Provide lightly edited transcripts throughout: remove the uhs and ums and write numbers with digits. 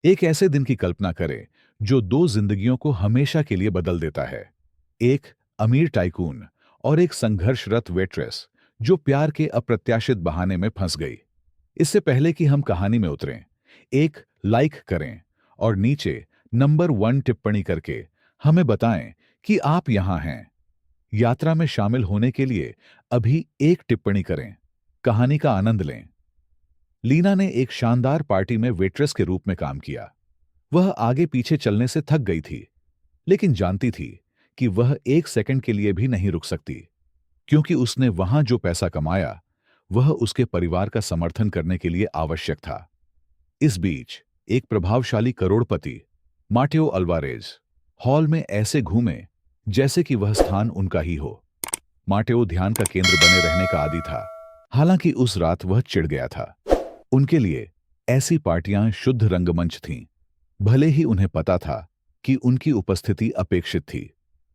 एक ऐसे दिन की कल्पना करें जो दो जिंदगियों को हमेशा के लिए बदल देता है। एक अमीर टाइकून और एक संघर्षरत वेट्रेस जो प्यार के अप्रत्याशित बहाने में फंस गई। इससे पहले कि हम कहानी में उतरें, एक लाइक करें और नीचे नंबर 1 टिप्पणी करके हमें बताएं कि आप यहां हैं। यात्रा में शामिल होने के लिए अभी एक टिप्पणी करें। कहानी का आनंद लें। लीना ने एक शानदार पार्टी में वेट्रेस के रूप में काम किया। वह आगे पीछे चलने से थक गई थी, लेकिन जानती थी कि वह एक सेकंड के लिए भी नहीं रुक सकती, क्योंकि उसने वहां जो पैसा कमाया वह उसके परिवार का समर्थन करने के लिए आवश्यक था। इस बीच एक प्रभावशाली करोड़पति, माटेओ अल्वारेज, हॉल में ऐसे घूमे जैसे कि वह स्थान उनका ही हो। माटेओ ध्यान का केंद्र बने रहने का आदी था, हालांकि उस रात वह चिढ़ गया था। उनके लिए ऐसी पार्टियां शुद्ध रंगमंच थीं, भले ही उन्हें पता था कि उनकी उपस्थिति अपेक्षित थी।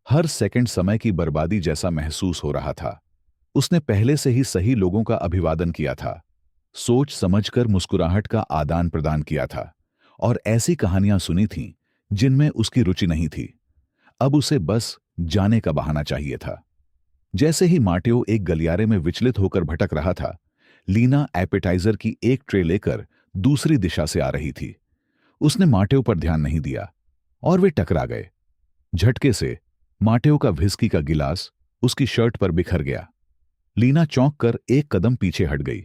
हर सेकंड समय की बर्बादी जैसा महसूस हो रहा था। उसने पहले से ही सही लोगों का अभिवादन किया था, सोच समझकर मुस्कुराहट का आदान प्रदान किया था और ऐसी कहानियां सुनी थीं जिनमें उसकी रुचि नहीं थी। अब उसे बस जाने का बहाना चाहिए था। जैसे ही माटेओ एक गलियारे में विचलित होकर भटक रहा था, लीना एपेटाइजर की एक ट्रे लेकर दूसरी दिशा से आ रही थी। उसने माटेओ पर ध्यान नहीं दिया और वे टकरा गए। झटके से माटेओ का व्हिस्की का गिलास उसकी शर्ट पर बिखर गया। लीना चौंक कर एक कदम पीछे हट गई,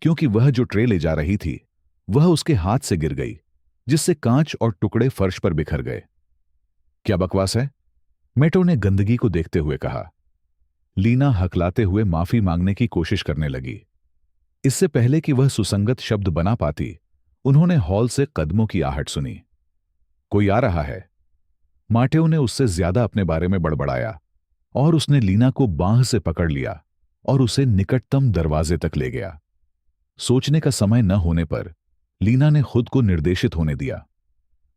क्योंकि वह जो ट्रे ले जा रही थी वह उसके हाथ से गिर गई, जिससे कांच और टुकड़े फर्श पर बिखर गए। क्या बकवास है? मेटो ने गंदगी को देखते हुए कहा। लीना हकलाते हुए माफी मांगने की कोशिश करने लगी। इससे पहले कि वह सुसंगत शब्द बना पाती, उन्होंने हॉल से कदमों की आहट सुनी। कोई आ रहा है। माटेओ ने उससे ज्यादा अपने बारे में बड़बड़ाया और उसने लीना को बांह से पकड़ लिया और उसे निकटतम दरवाजे तक ले गया। सोचने का समय न होने पर लीना ने खुद को निर्देशित होने दिया।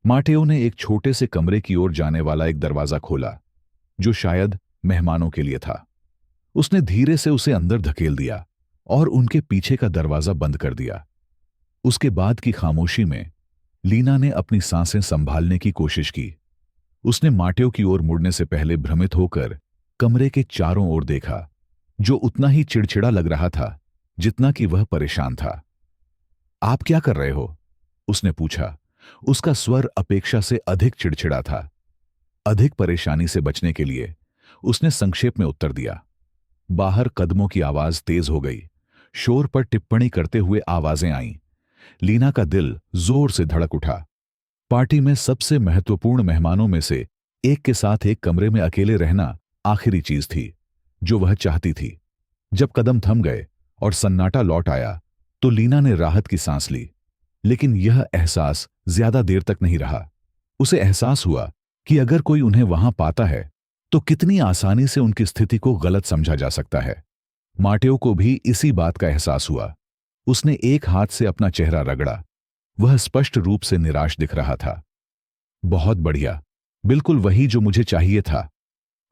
माटेओ ने एक छोटे से कमरे की ओर जाने वाला एक दरवाजा खोला, जो शायद मेहमानों के लिए था। उसने धीरे से उसे अंदर धकेल दिया और उनके पीछे का दरवाजा बंद कर दिया। उसके बाद की खामोशी में लीना ने अपनी सांसें संभालने की कोशिश की। उसने माटेओ की ओर मुड़ने से पहले भ्रमित होकर कमरे के चारों ओर देखा, जो उतना ही चिड़चिड़ा लग रहा था जितना कि वह परेशान था। आप क्या कर रहे हो? उसने पूछा। उसका स्वर अपेक्षा से अधिक चिड़चिड़ा था। अधिक परेशानी से बचने के लिए उसने संक्षेप में उत्तर दिया। बाहर कदमों की आवाज तेज हो गई। शोर पर टिप्पणी करते हुए आवाजें आईं। लीना का दिल जोर से धड़क उठा। पार्टी में सबसे महत्वपूर्ण मेहमानों में से एक के साथ एक कमरे में अकेले रहना आखिरी चीज थी जो वह चाहती थी। जब कदम थम गए और सन्नाटा लौट आया, तो लीना ने राहत की सांस ली, लेकिन यह एहसास ज्यादा देर तक नहीं रहा। उसे एहसास हुआ कि अगर कोई उन्हें वहां पाता है तो कितनी आसानी से उनकी स्थिति को गलत समझा जा सकता है। माटेओ को भी इसी बात का एहसास हुआ। उसने एक हाथ से अपना चेहरा रगड़ा। वह स्पष्ट रूप से निराश दिख रहा था। बहुत बढ़िया, बिल्कुल वही जो मुझे चाहिए था,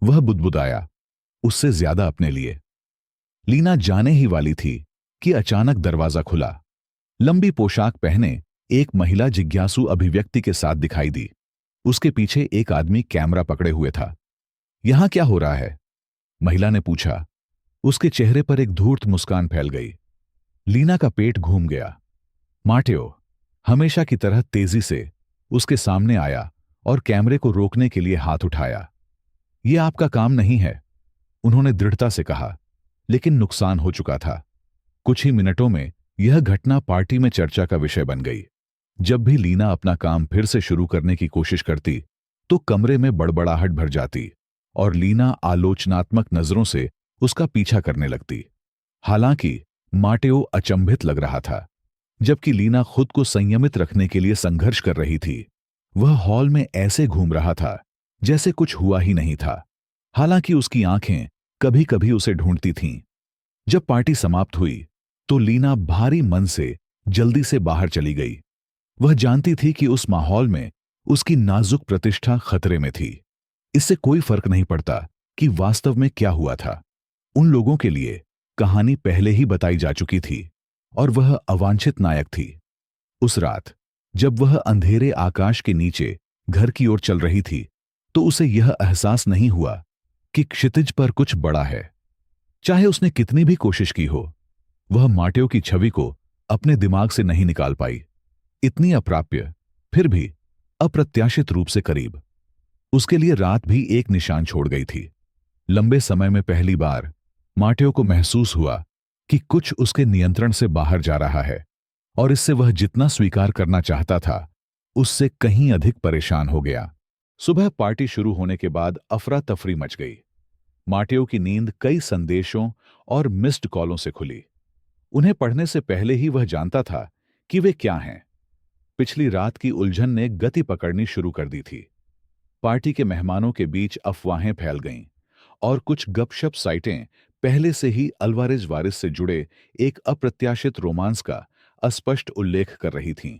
वह बुदबुदाया, उससे ज्यादा अपने लिए। लीना जाने ही वाली थी कि अचानक दरवाजा खुला। लंबी पोशाक पहने एक महिला जिज्ञासु अभिव्यक्ति के साथ दिखाई दी। उसके पीछे एक आदमी कैमरा पकड़े हुए था। यहां क्या हो रहा है? महिला ने पूछा। उसके चेहरे पर एक धूर्त मुस्कान फैल गई। लीना का पेट घूम गया। माटेओ हमेशा की तरह तेजी से उसके सामने आया और कैमरे को रोकने के लिए हाथ उठाया। यह आपका काम नहीं है, उन्होंने दृढ़ता से कहा, लेकिन नुकसान हो चुका था। कुछ ही मिनटों में यह घटना पार्टी में चर्चा का विषय बन गई। जब भी लीना अपना काम फिर से शुरू करने की कोशिश करती, तो कमरे में बड़बड़ाहट भर जाती और लीना आलोचनात्मक नजरों से उसका पीछा करने लगती। हालांकि माटेओ अचंभित लग रहा था। जबकि लीना खुद को संयमित रखने के लिए संघर्ष कर रही थी, वह हॉल में ऐसे घूम रहा था जैसे कुछ हुआ ही नहीं था। हालांकि उसकी आंखें कभी कभी उसे ढूंढती थीं। जब पार्टी समाप्त हुई तो लीना भारी मन से जल्दी से बाहर चली गई। वह जानती थी कि उस माहौल में उसकी नाजुक प्रतिष्ठा खतरे में थी। इससे कोई फर्क नहीं पड़ता कि वास्तव में क्या हुआ था। उन लोगों के लिए कहानी पहले ही बताई जा चुकी थी और वह अवांछित नायक थी। उस रात जब वह अंधेरे आकाश के नीचे घर की ओर चल रही थी तो उसे यह एहसास नहीं हुआ कि क्षितिज पर कुछ बड़ा है। चाहे उसने कितनी भी कोशिश की हो, वह माटेओ की छवि को अपने दिमाग से नहीं निकाल पाई। इतनी अप्राप्य, फिर भी अप्रत्याशित रूप से करीब। उसके लिए रात भी एक निशान छोड़ गई थी। लंबे समय में पहली बार माटेओ को महसूस हुआ कि कुछ उसके नियंत्रण से बाहर जा रहा है, और इससे वह जितना स्वीकार करना चाहता था उससे कहीं अधिक परेशान हो गया। सुबह पार्टी शुरू होने के बाद अफरा तफरी मच गई। माटेओ की नींद कई संदेशों और मिस्ड कॉलों से खुली। उन्हें पढ़ने से पहले ही वह जानता था कि वे क्या हैं। पिछली रात की उलझन ने गति पकड़नी शुरू कर दी थी। पार्टी के मेहमानों के बीच अफवाहें फैल गईं और कुछ गपशप साइटें पहले से ही अल्वारेज वारिस से जुड़े एक अप्रत्याशित रोमांस का अस्पष्ट उल्लेख कर रही थीं।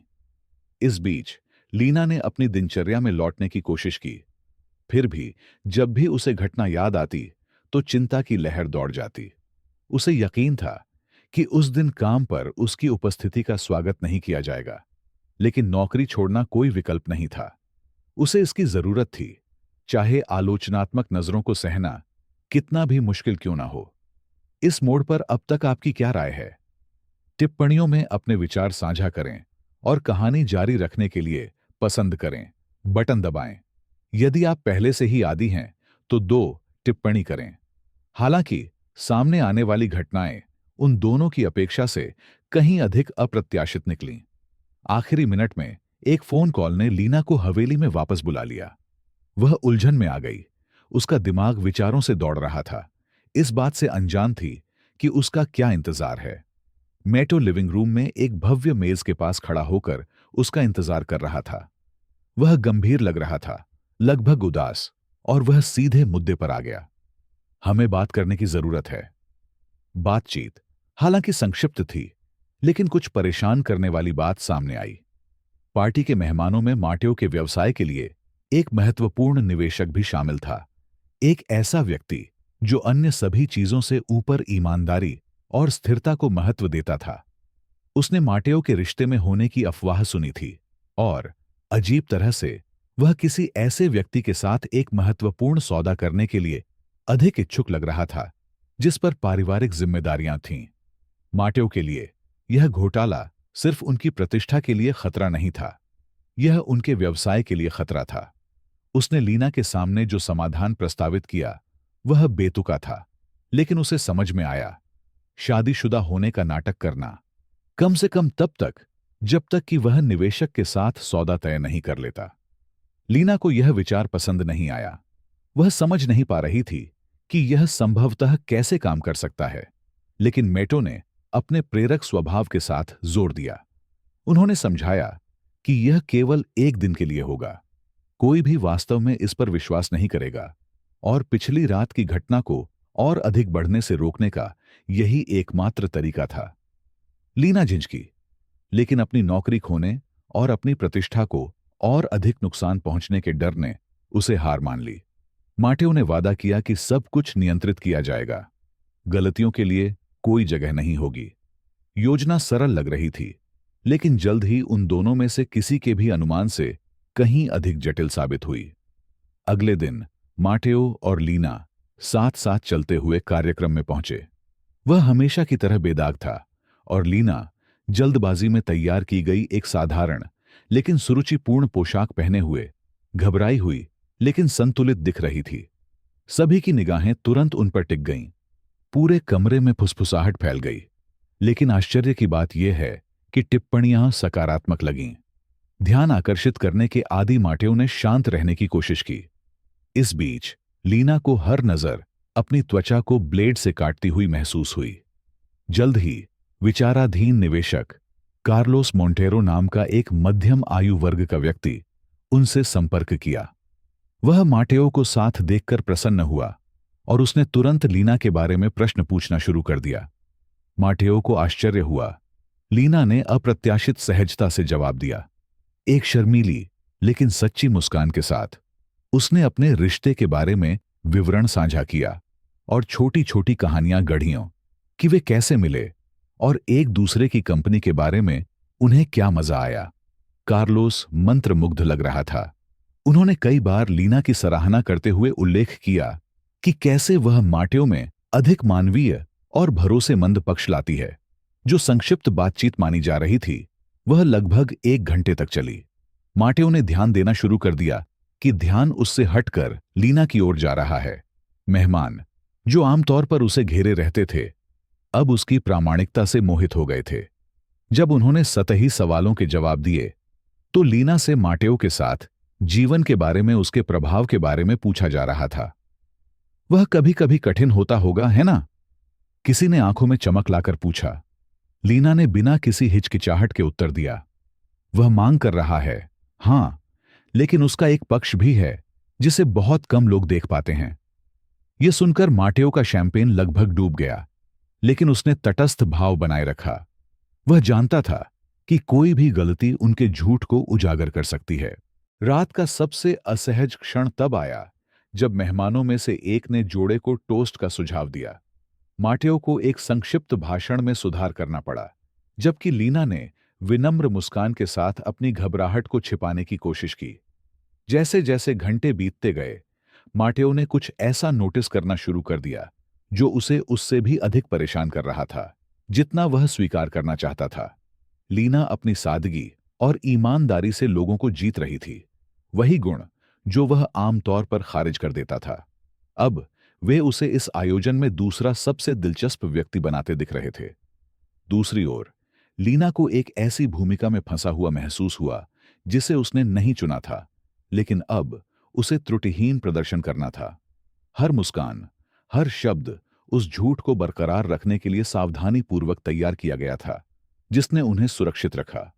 इस बीच लीना ने अपनी दिनचर्या में लौटने की कोशिश की। फिर भी जब भी उसे घटना याद आती तो चिंता की लहर दौड़ जाती। उसे यकीन था कि उस दिन काम पर उसकी उपस्थिति का स्वागत नहीं किया जाएगा, लेकिन नौकरी छोड़ना कोई विकल्प नहीं था। उसे इसकी जरूरत थी, चाहे आलोचनात्मक नजरों को सहना कितना भी मुश्किल क्यों ना हो। इस मोड़ पर अब तक आपकी क्या राय है? टिप्पणियों में अपने विचार साझा करें और कहानी जारी रखने के लिए पसंद करें बटन दबाएं। यदि आप पहले से ही आदी हैं तो 2 टिप्पणी करें। हालांकि सामने आने वाली घटनाएं उन दोनों की अपेक्षा से कहीं अधिक अप्रत्याशित निकलीं। आखिरी मिनट में एक फोन कॉल ने लीना को हवेली में वापस बुला लिया। वह उलझन में आ गई। उसका दिमाग विचारों से दौड़ रहा था। इस बात से अनजान थी कि उसका क्या इंतजार है। मैटो लिविंग रूम में एक भव्य मेज के पास खड़ा होकर उसका इंतजार कर रहा था। वह गंभीर लग रहा था, लगभग उदास, और वह सीधे मुद्दे पर आ गया। हमें बात करने की जरूरत है। बातचीत हालांकि संक्षिप्त थी, लेकिन कुछ परेशान करने वाली बात सामने आई। पार्टी के मेहमानों में माटेओ के व्यवसाय के लिए एक महत्वपूर्ण निवेशक भी शामिल था। एक ऐसा व्यक्ति जो अन्य सभी चीजों से ऊपर ईमानदारी और स्थिरता को महत्व देता था। उसने माटेओ के रिश्ते में होने की अफवाह सुनी थी और अजीब तरह से वह किसी ऐसे व्यक्ति के साथ एक महत्वपूर्ण सौदा करने के लिए अधिक इच्छुक लग रहा था जिस पर पारिवारिक जिम्मेदारियां थीं। माटेओ के लिए यह घोटाला सिर्फ उनकी प्रतिष्ठा के लिए खतरा नहीं था, यह उनके व्यवसाय के लिए खतरा था। उसने लीना के सामने जो समाधान प्रस्तावित किया वह बेतुका था, लेकिन उसे समझ में आया। शादीशुदा होने का नाटक करना, कम से कम तब तक जब तक कि वह निवेशक के साथ सौदा तय नहीं कर लेता। लीना को यह विचार पसंद नहीं आया। वह समझ नहीं पा रही थी कि यह संभवतः कैसे काम कर सकता है, लेकिन मैटो ने अपने प्रेरक स्वभाव के साथ जोर दिया। उन्होंने समझाया कि यह केवल एक दिन के लिए होगा। कोई भी वास्तव में इस पर विश्वास नहीं करेगा, और पिछली रात की घटना को और अधिक बढ़ने से रोकने का यही एकमात्र तरीका था। लीना झिझकी, लेकिन अपनी नौकरी खोने और अपनी प्रतिष्ठा को और अधिक नुकसान पहुंचने के डर ने उसे हार मान ली। माटेओ ने वादा किया कि सब कुछ नियंत्रित किया जाएगा। गलतियों के लिए कोई जगह नहीं होगी। योजना सरल लग रही थी, लेकिन जल्द ही उन दोनों में से किसी के भी अनुमान से कहीं अधिक जटिल साबित हुई। अगले दिन माटेओ और लीना साथ साथ चलते हुए कार्यक्रम में पहुंचे। वह हमेशा की तरह बेदाग था और लीना जल्दबाजी में तैयार की गई एक साधारण लेकिन सुरुचिपूर्ण पोशाक पहने हुए घबराई हुई लेकिन संतुलित दिख रही थी। सभी की निगाहें तुरंत उन पर टिक गईं। पूरे कमरे में फुसफुसाहट फैल गई, लेकिन आश्चर्य की बात यह है कि टिप्पणियां सकारात्मक लगीं। ध्यान आकर्षित करने के आदी माटेओ ने शांत रहने की कोशिश की। इस बीच लीना को हर नजर अपनी त्वचा को ब्लेड से काटती हुई महसूस हुई। जल्द ही विचाराधीन निवेशक कार्लोस मोंटेरो नाम का एक मध्यम आयु वर्ग का व्यक्ति उनसे संपर्क किया। वह माटेओ को साथ देखकर प्रसन्न हुआ और उसने तुरंत लीना के बारे में प्रश्न पूछना शुरू कर दिया। माटेओ को आश्चर्य हुआ। लीना ने अप्रत्याशित सहजता से जवाब दिया। एक शर्मीली लेकिन सच्ची मुस्कान के साथ उसने अपने रिश्ते के बारे में विवरण साझा किया और छोटी छोटी कहानियां गढ़ीं कि वे कैसे मिले और एक दूसरे की कंपनी के बारे में उन्हें क्या मजा आया। कार्लोस मंत्रमुग्ध लग रहा था। उन्होंने कई बार लीना की सराहना करते हुए उल्लेख किया कि कैसे वह माटेओ में अधिक मानवीय और भरोसेमंद पक्ष लाती है। जो संक्षिप्त बातचीत मानी जा रही थी, वह लगभग 1 घंटे तक चली। माटेओ ने ध्यान देना शुरू कर दिया कि ध्यान उससे हटकर लीना की ओर जा रहा है। मेहमान, जो आमतौर पर उसे घेरे रहते थे, अब उसकी प्रामाणिकता से मोहित हो गए थे। जब उन्होंने सतही सवालों के जवाब दिए, तो लीना से माटेओ के साथ जीवन के बारे में, उसके प्रभाव के बारे में पूछा जा रहा था। वह कभी कभी कठिन होता होगा, है ना? किसी ने आंखों में चमक लाकर पूछा। लीना ने बिना किसी हिचकिचाहट के उत्तर दिया। वह मांग कर रहा है, हां, लेकिन उसका एक पक्ष भी है जिसे बहुत कम लोग देख पाते हैं। यह सुनकर माटेओ का शैंपेन लगभग डूब गया, लेकिन उसने तटस्थ भाव बनाए रखा। वह जानता था कि कोई भी गलती उनके झूठ को उजागर कर सकती है। रात का सबसे असहज क्षण तब आया जब मेहमानों में से एक ने जोड़े को टोस्ट का सुझाव दिया। माटेओ को एक संक्षिप्त भाषण में सुधार करना पड़ा, जबकि लीना ने विनम्र मुस्कान के साथ अपनी घबराहट को छिपाने की कोशिश की। जैसे जैसे घंटे बीतते गए, माटेओ ने कुछ ऐसा नोटिस करना शुरू कर दिया जो उसे उससे भी अधिक परेशान कर रहा था, जितना वह स्वीकार करना चाहता था। लीना अपनी सादगी और ईमानदारी से लोगों को जीत रही थी, वही गुण जो वह आमतौर पर खारिज कर देता था। अब वे उसे इस आयोजन में दूसरा सबसे दिलचस्प व्यक्ति बनाते दिख रहे थे। दूसरी ओर लीना को एक ऐसी भूमिका में फंसा हुआ महसूस हुआ जिसे उसने नहीं चुना था, लेकिन अब उसे त्रुटिहीन प्रदर्शन करना था। हर मुस्कान, हर शब्द उस झूठ को बरकरार रखने के लिए सावधानी पूर्वक तैयार किया गया था जिसने उन्हें सुरक्षित रखा।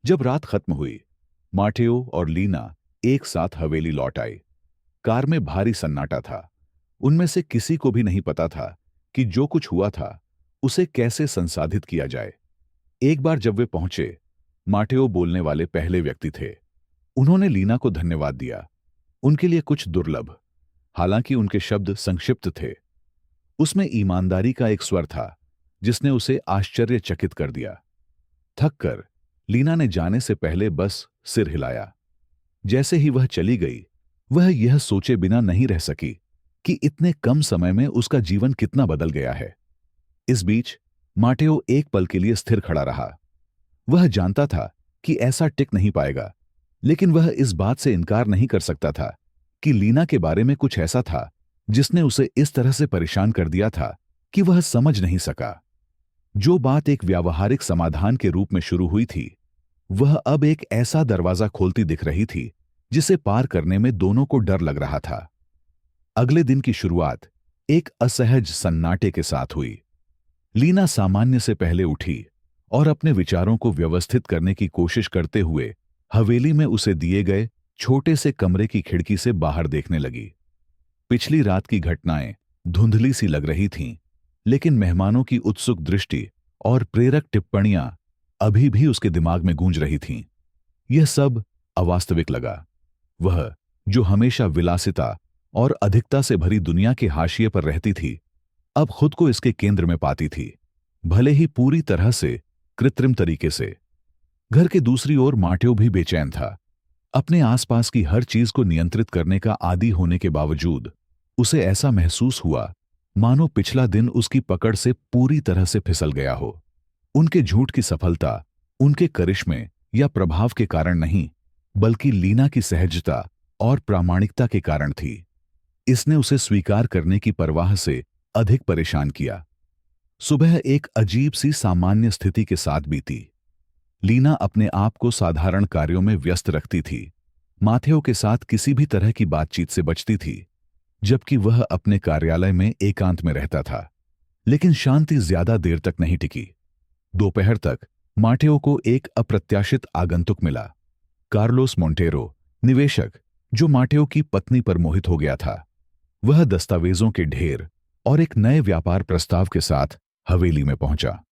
जब रात खत्म हुई, माटेओ और लीना एक साथ हवेली लौट आए। कार में भारी सन्नाटा था। उनमें से किसी को भी नहीं पता था कि जो कुछ हुआ था उसे कैसे संसाधित किया जाए। एक बार जब वे पहुंचे, माटेओ बोलने वाले पहले व्यक्ति थे। उन्होंने लीना को धन्यवाद दिया, उनके लिए कुछ दुर्लभ। हालांकि उनके शब्द संक्षिप्त थे, उसमें ईमानदारी का एक स्वर था जिसने उसे आश्चर्यचकित कर दिया। थककर लीना ने जाने से पहले बस सिर हिलाया। जैसे ही वह चली गई, वह यह सोचे बिना नहीं रह सकी कि इतने कम समय में उसका जीवन कितना बदल गया है। इस बीच माटेओ एक पल के लिए स्थिर खड़ा रहा। वह जानता था कि ऐसा टिक नहीं पाएगा, लेकिन वह इस बात से इनकार नहीं कर सकता था कि लीना के बारे में कुछ ऐसा था जिसने उसे इस तरह से परेशान कर दिया था कि वह समझ नहीं सका। जो बात एक व्यावहारिक समाधान के रूप में शुरू हुई थी, वह अब एक ऐसा दरवाजा खोलती दिख रही थी जिसे पार करने में दोनों को डर लग रहा था। अगले दिन की शुरुआत एक असहज सन्नाटे के साथ हुई। लीना सामान्य से पहले उठी और अपने विचारों को व्यवस्थित करने की कोशिश करते हुए हवेली में उसे दिए गए छोटे से कमरे की खिड़की से बाहर देखने लगी। पिछली रात की घटनाएं धुंधली सी लग रही थीं, लेकिन मेहमानों की उत्सुक दृष्टि और प्रेरक टिप्पणियां अभी भी उसके दिमाग में गूंज रही थीं। यह सब अवास्तविक लगा। वह, जो हमेशा विलासिता और अधिकता से भरी दुनिया के हाशिए पर रहती थी, अब खुद को इसके केंद्र में पाती थी, भले ही पूरी तरह से कृत्रिम तरीके से। घर के दूसरी ओर माटेओ भी बेचैन था। अपने आसपास की हर चीज को नियंत्रित करने का आदी होने के बावजूद उसे ऐसा महसूस हुआ मानो पिछला दिन उसकी पकड़ से पूरी तरह से फिसल गया हो। उनके झूठ की सफलता उनके करिश्मे या प्रभाव के कारण नहीं, बल्कि लीना की सहजता और प्रामाणिकता के कारण थी। इसने उसे स्वीकार करने की परवाह से अधिक परेशान किया। सुबह एक अजीब सी सामान्य स्थिति के साथ बीती। लीना अपने आप को साधारण कार्यों में व्यस्त रखती थी, माथेओ के साथ किसी भी तरह की बातचीत से बचती थी, जबकि वह अपने कार्यालय में एकांत में रहता था। लेकिन शांति ज्यादा देर तक नहीं टिकी। दोपहर तक माटेओ को एक अप्रत्याशित आगंतुक मिला। कार्लोस मोंटेरो, निवेशक, जो माटेओ की पत्नी पर मोहित हो गया था। वह दस्तावेजों के ढेर और एक नए व्यापार प्रस्ताव के साथ हवेली में पहुंचा।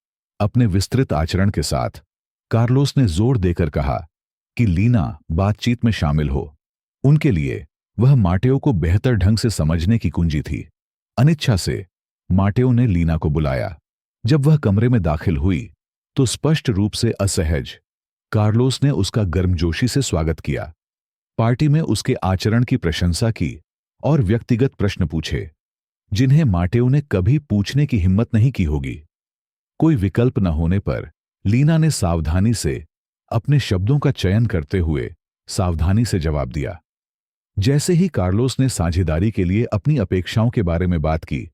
अपने विस्तृत आचरण के साथ कार्लोस ने जोर देकर कहा कि लीना बातचीत में शामिल हो। उनके लिए वह माटेओ को बेहतर ढंग से समझने की कुंजी थी। अनिच्छा से माटेओ ने लीना को बुलाया। जब वह कमरे में दाखिल हुई तो स्पष्ट रूप से असहज, कार्लोस ने उसका गर्मजोशी से स्वागत किया, पार्टी में उसके आचरण की प्रशंसा की और व्यक्तिगत प्रश्न पूछे, जिन्हें माटेओ ने कभी पूछने की हिम्मत नहीं की होगी। कोई विकल्प न होने पर लीना ने सावधानी से, अपने शब्दों का चयन करते हुए सावधानी से जवाब दिया। जैसे ही कार्लोस ने साझेदारी के लिए अपनी अपेक्षाओं के बारे में बात की,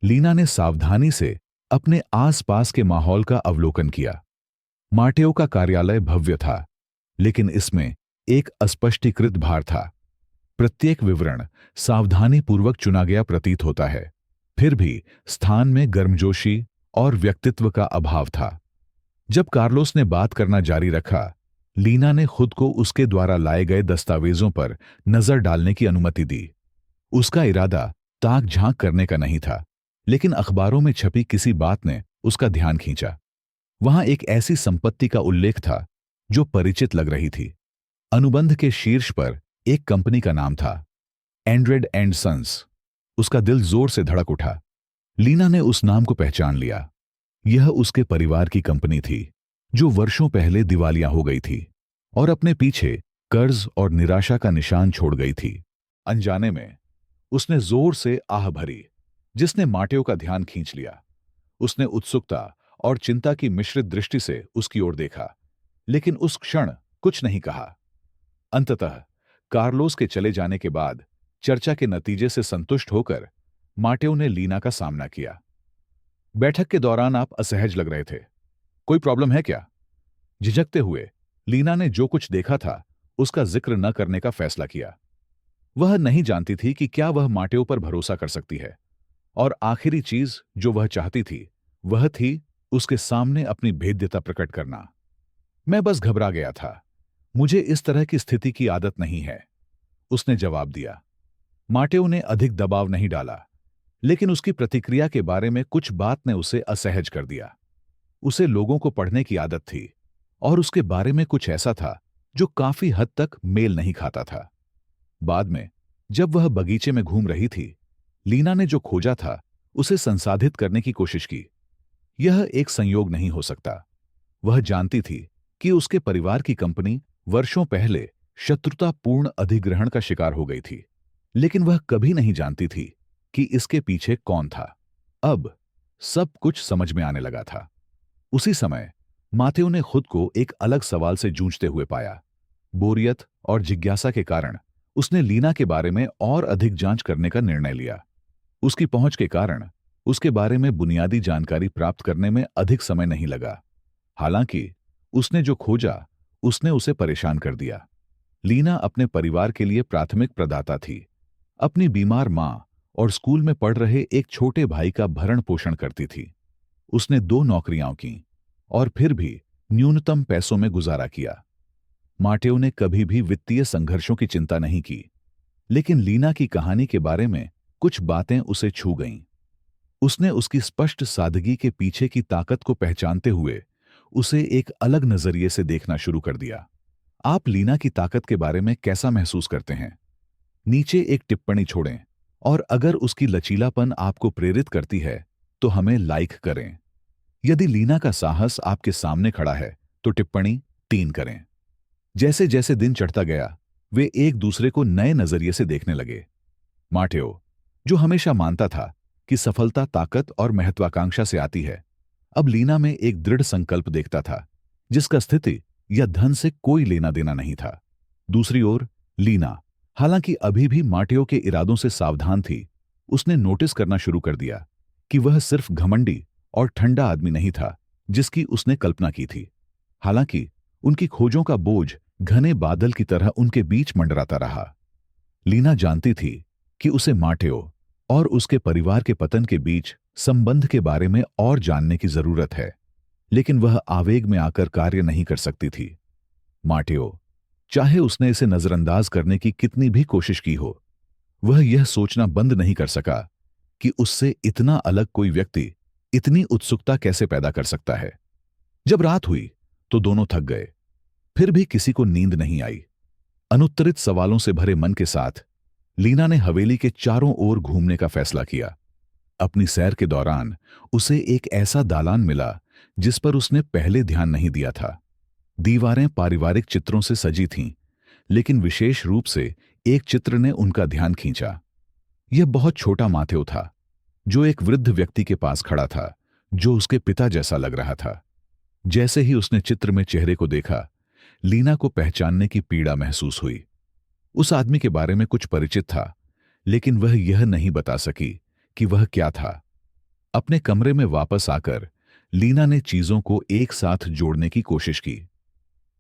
लीना ने सावधानी से अपने आसपास के माहौल का अवलोकन किया। माटेओ का कार्यालय भव्य था, लेकिन इसमें एक अस्पष्टीकृत भार था। प्रत्येक विवरण सावधानीपूर्वक चुना गया प्रतीत होता है, फिर भी स्थान में गर्मजोशी और व्यक्तित्व का अभाव था। जब कार्लोस ने बात करना जारी रखा, लीना ने खुद को उसके द्वारा लाए गए दस्तावेजों पर नजर डालने की अनुमति दी। उसका इरादा ताक झांक करने का नहीं था, लेकिन अखबारों में छपी किसी बात ने उसका ध्यान खींचा। वहां एक ऐसी संपत्ति का उल्लेख था जो परिचित लग रही थी। अनुबंध के शीर्ष पर एक कंपनी का नाम था, एंड्रेड एंड सन्स। उसका दिल जोर से धड़क उठा। लीना ने उस नाम को पहचान लिया। यह उसके परिवार की कंपनी थी, जो वर्षों पहले दिवालिया हो गई थी और अपने पीछे कर्ज और निराशा का निशान छोड़ गई थी। अनजाने में उसने जोर से आह भरी, जिसने माटेओ का ध्यान खींच लिया। उसने उत्सुकता और चिंता की मिश्रित दृष्टि से उसकी ओर देखा, लेकिन उस क्षण कुछ नहीं कहा। अंततः कार्लोस के चले जाने के बाद चर्चा के नतीजे से संतुष्ट होकर माटेओ ने लीना का सामना किया। बैठक के दौरान आप असहज लग रहे थे, कोई प्रॉब्लम है क्या? झिझकते हुए लीना ने जो कुछ देखा था उसका जिक्र न करने का फैसला किया। वह नहीं जानती थी कि क्या वह माटेओ पर भरोसा कर सकती है, और आखिरी चीज जो वह चाहती थी वह थी उसके सामने अपनी भेद्यता प्रकट करना। मैं बस घबरा गया था, मुझे इस तरह की स्थिति की आदत नहीं है, उसने जवाब दिया। माटेओ ने अधिक दबाव नहीं डाला, लेकिन उसकी प्रतिक्रिया के बारे में कुछ बात ने उसे असहज कर दिया। उसे लोगों को पढ़ने की आदत थी, और उसके बारे में कुछ ऐसा था जो काफी हद तक मेल नहीं खाता था। बाद में जब वह बगीचे में घूम रही थी, लीना ने जो खोजा था उसे संसाधित करने की कोशिश की। यह एक संयोग नहीं हो सकता। वह जानती थी कि उसके परिवार की कंपनी वर्षों पहले शत्रुतापूर्ण अधिग्रहण का शिकार हो गई थी, लेकिन वह कभी नहीं जानती थी कि इसके पीछे कौन था। अब सब कुछ समझ में आने लगा था। उसी समय मातेओ ने खुद को एक अलग सवाल से जूझते हुए पाया। बोरियत और जिज्ञासा के कारण उसने लीना के बारे में और अधिक जांच करने का निर्णय लिया। उसकी पहुंच के कारण उसके बारे में बुनियादी जानकारी प्राप्त करने में अधिक समय नहीं लगा। हालांकि उसने जो खोजा उसने उसे परेशान कर दिया। लीना अपने परिवार के लिए प्राथमिक प्रदाता थी। अपनी बीमार मां और स्कूल में पढ़ रहे एक छोटे भाई का भरण पोषण करती थी। उसने 2 नौकरियां की और फिर भी न्यूनतम पैसों में गुजारा किया। माटेओ ने कभी भी वित्तीय संघर्षों की चिंता नहीं की, लेकिन लीना की कहानी के बारे में कुछ बातें उसे छू गईं। उसने उसकी स्पष्ट सादगी के पीछे की ताकत को पहचानते हुए उसे एक अलग नजरिए से देखना शुरू कर दिया। आप लीना की ताकत के बारे में कैसा महसूस करते हैं? नीचे एक टिप्पणी छोड़ें, और अगर उसकी लचीलापन आपको प्रेरित करती है तो हमें लाइक करें। यदि लीना का साहस आपके सामने खड़ा है तो टिप्पणी 3 करें। जैसे जैसे दिन चढ़ता गया, वे एक दूसरे को नए नजरिए से देखने लगे। माटेओ, जो हमेशा मानता था कि सफलता ताकत और महत्वाकांक्षा से आती है, अब लीना में एक दृढ़ संकल्प देखता था, जिसका स्थिति या धन से कोई लेना देना नहीं था। दूसरी ओर लीना, हालांकि अभी भी माटेओ के इरादों से सावधान थी, उसने नोटिस करना शुरू कर दिया कि वह सिर्फ घमंडी और ठंडा आदमी नहीं था जिसकी उसने कल्पना की थी। हालांकि उनकी खोजों का बोझ घने बादल की तरह उनके बीच मंडराता रहा। लीना जानती थी कि उसे माटेओ और उसके परिवार के पतन के बीच संबंध के बारे में और जानने की जरूरत है, लेकिन वह आवेग में आकर कार्य नहीं कर सकती थी। माटेओ, चाहे उसने इसे नजरअंदाज करने की कितनी भी कोशिश की हो, वह यह सोचना बंद नहीं कर सका कि उससे इतना अलग कोई व्यक्ति इतनी उत्सुकता कैसे पैदा कर सकता है। जब रात हुई तो दोनों थक गए, फिर भी किसी को नींद नहीं आई। अनुत्तरित सवालों से भरे मन के साथ लीना ने हवेली के चारों ओर घूमने का फैसला किया। अपनी सैर के दौरान उसे एक ऐसा दालान मिला जिस पर उसने पहले ध्यान नहीं दिया था। दीवारें पारिवारिक चित्रों से सजी थीं, लेकिन विशेष रूप से एक चित्र ने उनका ध्यान खींचा। यह बहुत छोटा माथेव था, जो एक वृद्ध व्यक्ति के पास खड़ा था, जो उसके पिता जैसा लग रहा था। जैसे ही उसने चित्र में चेहरे को देखा, लीना को पहचानने की पीड़ा महसूस हुई। उस आदमी के बारे में कुछ परिचित था, लेकिन वह यह नहीं बता सकी कि वह क्या था। अपने कमरे में वापस आकर लीना ने चीजों को एक साथ जोड़ने की कोशिश की।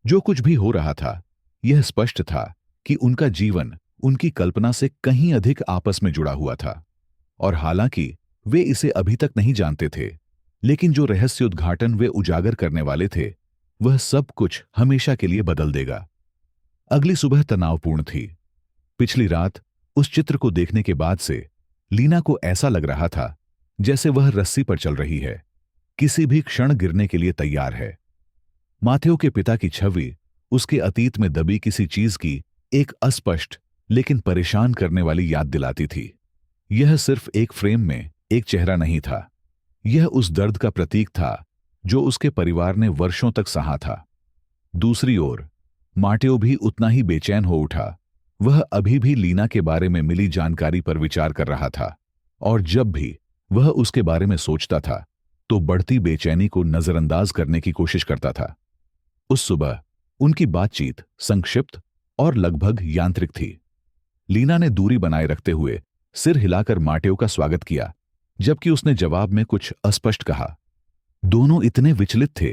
जो कुछ भी हो रहा था, यह स्पष्ट था कि उनका जीवन उनकी कल्पना से कहीं अधिक आपस में जुड़ा हुआ था। और हालांकि वे इसे अभी तक नहीं जानते थे, लेकिन जो रहस्य उद्घाटन वे उजागर करने वाले थे, वह सब कुछ हमेशा के लिए बदल देगा। अगली सुबह तनावपूर्ण थी। पिछली रात उस चित्र को देखने के बाद से लीना को ऐसा लग रहा था जैसे वह रस्सी पर चल रही है, किसी भी क्षण गिरने के लिए तैयार है। माथेव के पिता की छवि उसके अतीत में दबी किसी चीज की एक अस्पष्ट लेकिन परेशान करने वाली याद दिलाती थी। यह सिर्फ एक फ्रेम में एक चेहरा नहीं था, यह उस दर्द का प्रतीक था जो उसके परिवार ने वर्षों तक सहा था। दूसरी ओर माटेओ भी उतना ही बेचैन हो उठा। वह अभी भी लीना के बारे में मिली जानकारी पर विचार कर रहा था, और जब भी वह उसके बारे में सोचता था तो बढ़ती बेचैनी को नजरअंदाज करने की कोशिश करता था। उस सुबह उनकी बातचीत संक्षिप्त और लगभग यांत्रिक थी। लीना ने दूरी बनाए रखते हुए सिर हिलाकर माटेओ का स्वागत किया, जबकि उसने जवाब में कुछ अस्पष्ट कहा। दोनों इतने विचलित थे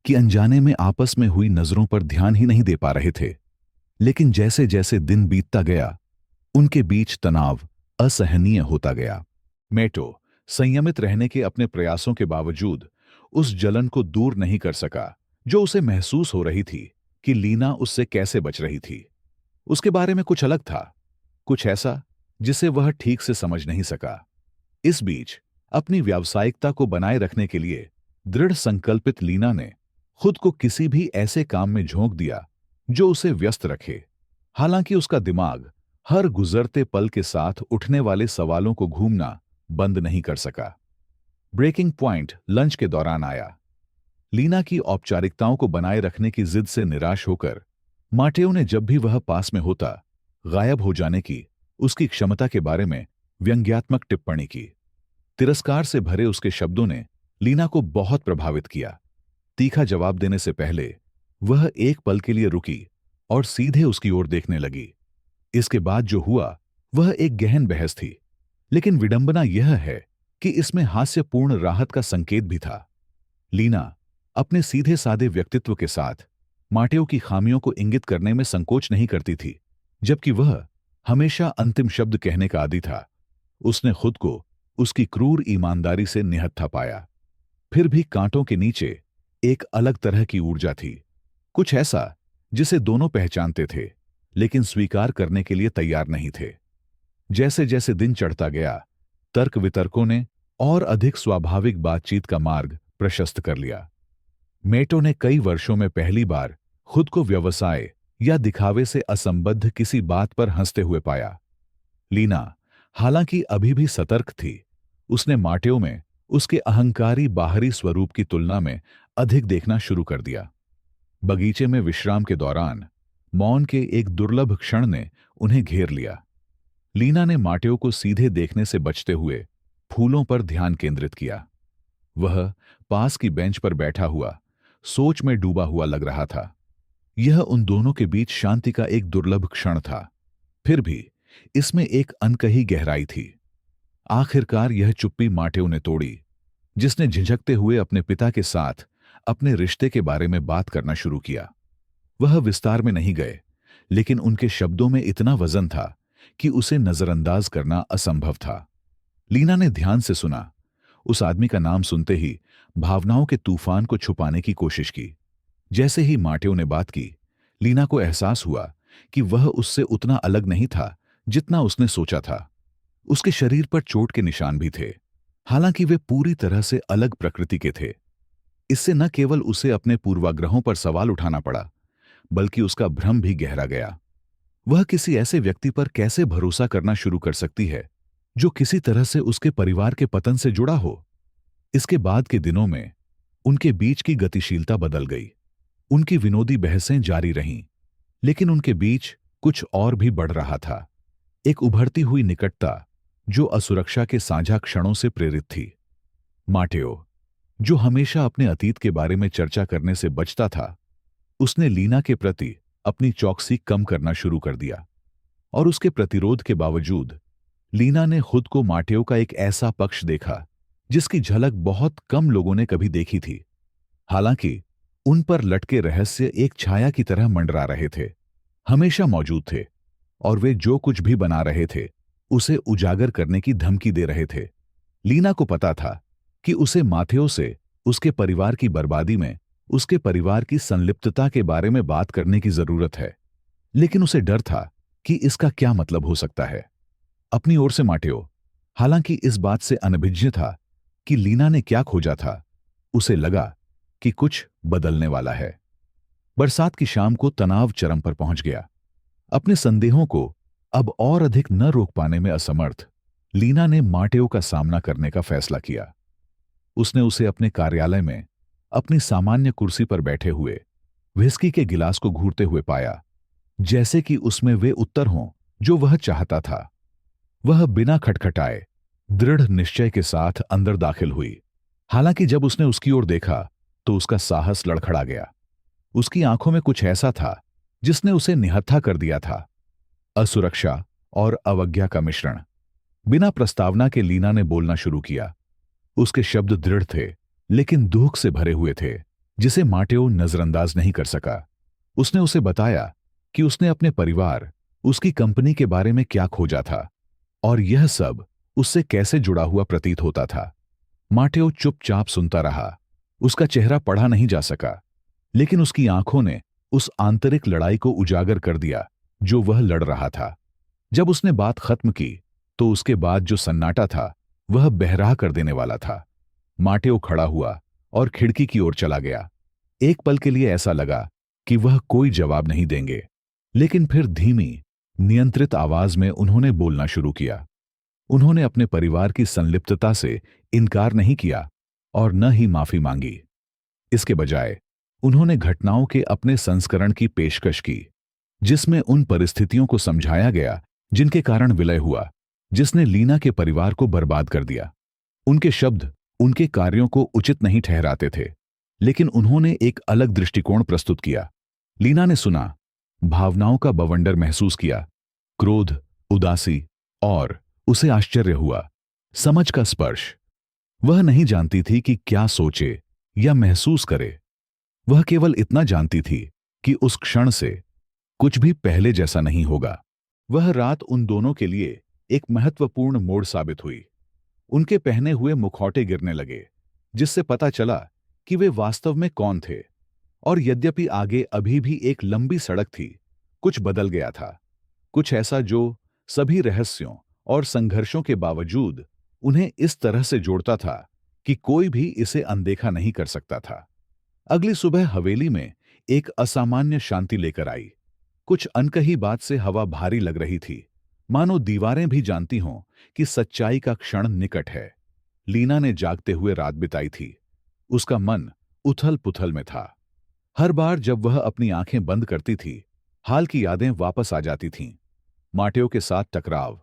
कि अनजाने में आपस में हुई नजरों पर ध्यान ही नहीं दे पा रहे थे। लेकिन जैसे जैसे दिन बीतता गया, उनके बीच तनाव असहनीय होता गया। मेटो संयमित रहने के अपने प्रयासों के बावजूद उस जलन को दूर नहीं कर सका जो उसे महसूस हो रही थी कि लीना उससे कैसे बच रही थी। उसके बारे में कुछ अलग था, कुछ ऐसा जिसे वह ठीक से समझ नहीं सका। इस बीच अपनी व्यावसायिकता को बनाए रखने के लिए दृढ़ संकल्पित लीना ने खुद को किसी भी ऐसे काम में झोंक दिया जो उसे व्यस्त रखे। हालांकि उसका दिमाग हर गुजरते पल के साथ उठने वाले सवालों को घूमना बंद नहीं कर सका। ब्रेकिंग पॉइंट लंच के दौरान आया। लीना की औपचारिकताओं को बनाए रखने की जिद से निराश होकर माटेओ ने जब भी वह पास में होता, गायब हो जाने की उसकी क्षमता के बारे में व्यंग्यात्मक टिप्पणी की। तिरस्कार से भरे उसके शब्दों ने लीना को बहुत प्रभावित किया। तीखा जवाब देने से पहले वह एक पल के लिए रुकी और सीधे उसकी ओर देखने लगी। इसके बाद जो हुआ वह एक गहन बहस थी, लेकिन विडंबना यह है कि इसमें हास्यपूर्ण राहत का संकेत भी था। लीना अपने सीधे सादे व्यक्तित्व के साथ माटेओ की खामियों को इंगित करने में संकोच नहीं करती थी, जबकि वह हमेशा अंतिम शब्द कहने का आदी था। उसने खुद को उसकी क्रूर ईमानदारी से निहत्था पाया। फिर भी कांटों के नीचे एक अलग तरह की ऊर्जा थी, कुछ ऐसा जिसे दोनों पहचानते थे लेकिन स्वीकार करने के लिए तैयार नहीं थे। जैसे जैसे दिन चढ़ता गया, तर्क वितर्कों ने और अधिक स्वाभाविक बातचीत का मार्ग प्रशस्त कर लिया। मेटो ने कई वर्षों में पहली बार खुद को व्यवसाय या दिखावे से असंबद्ध किसी बात पर हंसते हुए पाया। लीना हालांकि अभी भी सतर्क थी, उसने माटेओ में उसके अहंकारी बाहरी स्वरूप की तुलना में अधिक देखना शुरू कर दिया। बगीचे में विश्राम के दौरान मौन के एक दुर्लभ क्षण ने उन्हें घेर लिया। लीना ने माटेओ को सीधे देखने से बचते हुए फूलों पर ध्यान केंद्रित किया। वह पास की बेंच पर बैठा हुआ सोच में डूबा हुआ लग रहा था। यह उन दोनों के बीच शांति का एक दुर्लभ क्षण था, फिर भी इसमें एक अनकही गहराई थी। आखिरकार यह चुप्पी माटेओ ने तोड़ी, जिसने झिझकते हुए अपने पिता के साथ अपने रिश्ते के बारे में बात करना शुरू किया। वह विस्तार में नहीं गए, लेकिन उनके शब्दों में इतना वजन था कि उसे नजरअंदाज करना असंभव था। लीना ने ध्यान से सुना। उस आदमी का नाम सुनते ही भावनाओं के तूफान को छुपाने की कोशिश की। जैसे ही माटेओ ने बात की, लीना को एहसास हुआ कि वह उससे उतना अलग नहीं था जितना उसने सोचा था। उसके शरीर पर चोट के निशान भी थे, हालांकि वे पूरी तरह से अलग प्रकृति के थे। इससे न केवल उसे अपने पूर्वाग्रहों पर सवाल उठाना पड़ा, बल्कि उसका भ्रम भी गहरा गया। वह किसी ऐसे व्यक्ति पर कैसे भरोसा करना शुरू कर सकती है जो किसी तरह से उसके परिवार के पतन से जुड़ा हो। इसके बाद के दिनों में उनके बीच की गतिशीलता बदल गई। उनकी विनोदी बहसें जारी रहीं, लेकिन उनके बीच कुछ और भी बढ़ रहा था। एक उभरती हुई निकटता जो असुरक्षा के साझा क्षणों से प्रेरित थी। माटेओ, जो हमेशा अपने अतीत के बारे में चर्चा करने से बचता था, उसने लीना के प्रति अपनी चौकसी कम करना शुरू कर दिया। और उसके प्रतिरोध के बावजूद लीना ने खुद को माटेओ का एक ऐसा पक्ष देखा जिसकी झलक बहुत कम लोगों ने कभी देखी थी। हालांकि उन पर लटके रहस्य एक छाया की तरह मंडरा रहे थे, हमेशा मौजूद थे, और वे जो कुछ भी बना रहे थे उसे उजागर करने की धमकी दे रहे थे। लीना को पता था कि उसे माथेओ से उसके परिवार की बर्बादी में उसके परिवार की संलिप्तता के बारे में बात करने की जरूरत है, लेकिन उसे डर था कि इसका क्या मतलब हो सकता है। अपनी ओर से माटेओ, हालांकि इस बात से अनभिज्ञ था कि लीना ने क्या खोजा था, उसे लगा कि कुछ बदलने वाला है। बरसात की शाम को तनाव चरम पर पहुंच गया। अपने संदेहों को अब और अधिक न रोक पाने में असमर्थ लीना ने माटेओ का सामना करने का फैसला किया। उसने उसे अपने कार्यालय में अपनी सामान्य कुर्सी पर बैठे हुए व्हिस्की के गिलास को घूरते हुए पाया, जैसे कि उसमें वे उत्तर हों जो वह चाहता था। वह बिना खटखटाए दृढ़ निश्चय के साथ अंदर दाखिल हुई। हालांकि जब उसने उसकी ओर देखा तो उसका साहस लड़खड़ा गया। उसकी आंखों में कुछ ऐसा था जिसने उसे निहत्था कर दिया था, असुरक्षा और अवज्ञा का मिश्रण। बिना प्रस्तावना के लीना ने बोलना शुरू किया। उसके शब्द दृढ़ थे, लेकिन दुख से भरे हुए थे, जिसे माटेओ नजरअंदाज नहीं कर सका। उसने उसे बताया कि उसने अपने परिवार, उसकी कंपनी के बारे में क्या खोजा था, और यह सब उससे कैसे जुड़ा हुआ प्रतीत होता था। माटेओ चुपचाप सुनता रहा। उसका चेहरा पढ़ा नहीं जा सका, लेकिन उसकी आंखों ने उस आंतरिक लड़ाई को उजागर कर दिया जो वह लड़ रहा था। जब उसने बात खत्म की तो उसके बाद जो सन्नाटा था वह बहरा कर देने वाला था। माटेओ खड़ा हुआ और खिड़की की ओर चला गया। एक पल के लिए ऐसा लगा कि वह कोई जवाब नहीं देंगे, लेकिन फिर धीमी, नियंत्रित आवाज में उन्होंने बोलना शुरू किया। उन्होंने अपने परिवार की संलिप्तता से इनकार नहीं किया और न ही माफी मांगी। इसके बजाय उन्होंने घटनाओं के अपने संस्करण की पेशकश की, जिसमें उन परिस्थितियों को समझाया गया जिनके कारण विलय हुआ, जिसने लीना के परिवार को बर्बाद कर दिया। उनके शब्द उनके कार्यों को उचित नहीं ठहराते थे, लेकिन उन्होंने एक अलग दृष्टिकोण प्रस्तुत किया। लीना ने सुना, भावनाओं का बवंडर महसूस किया, क्रोध, उदासी, और उसे आश्चर्य हुआ, समझ का स्पर्श। वह नहीं जानती थी कि क्या सोचे या महसूस करे। वह केवल इतना जानती थी कि उस क्षण से कुछ भी पहले जैसा नहीं होगा। वह रात उन दोनों के लिए एक महत्वपूर्ण मोड़ साबित हुई। उनके पहने हुए मुखौटे गिरने लगे, जिससे पता चला कि वे वास्तव में कौन थे। और यद्यपि आगे अभी भी एक लंबी सड़क थी, कुछ बदल गया था, कुछ ऐसा जो सभी रहस्यों और संघर्षों के बावजूद उन्हें इस तरह से जोड़ता था कि कोई भी इसे अनदेखा नहीं कर सकता था। अगली सुबह हवेली में एक असामान्य शांति लेकर आई। कुछ अनकही बात से हवा भारी लग रही थी, मानो दीवारें भी जानती हों कि सच्चाई का क्षण निकट है। लीना ने जागते हुए रात बिताई थी। उसका मन उथल-पुथल में था। हर बार जब वह अपनी आंखें बंद करती थी, हाल की यादें वापस आ जाती थीं। माटेओ के साथ टकराव,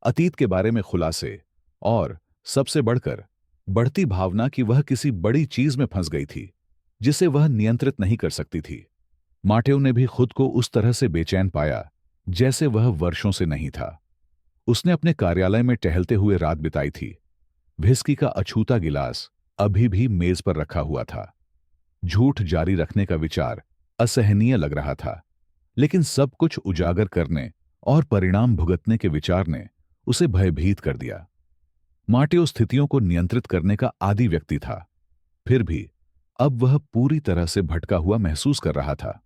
अतीत के बारे में खुलासे, और सबसे बढ़कर बढ़ती भावना कि वह किसी बड़ी चीज में फंस गई थी जिसे वह नियंत्रित नहीं कर सकती थी। माटेओ ने भी खुद को उस तरह से बेचैन पाया जैसे वह वर्षों से नहीं था। उसने अपने कार्यालय में टहलते हुए रात बिताई थी। व्हिस्की का अछूता गिलास अभी भी मेज पर रखा हुआ था। झूठ जारी रखने का विचार असहनीय लग रहा था, लेकिन सब कुछ उजागर करने और परिणाम भुगतने के विचार ने उसे भयभीत कर दिया। माटेओ स्थितियों को नियंत्रित करने का आदी व्यक्ति था, फिर भी अब वह पूरी तरह से भटका हुआ महसूस कर रहा था।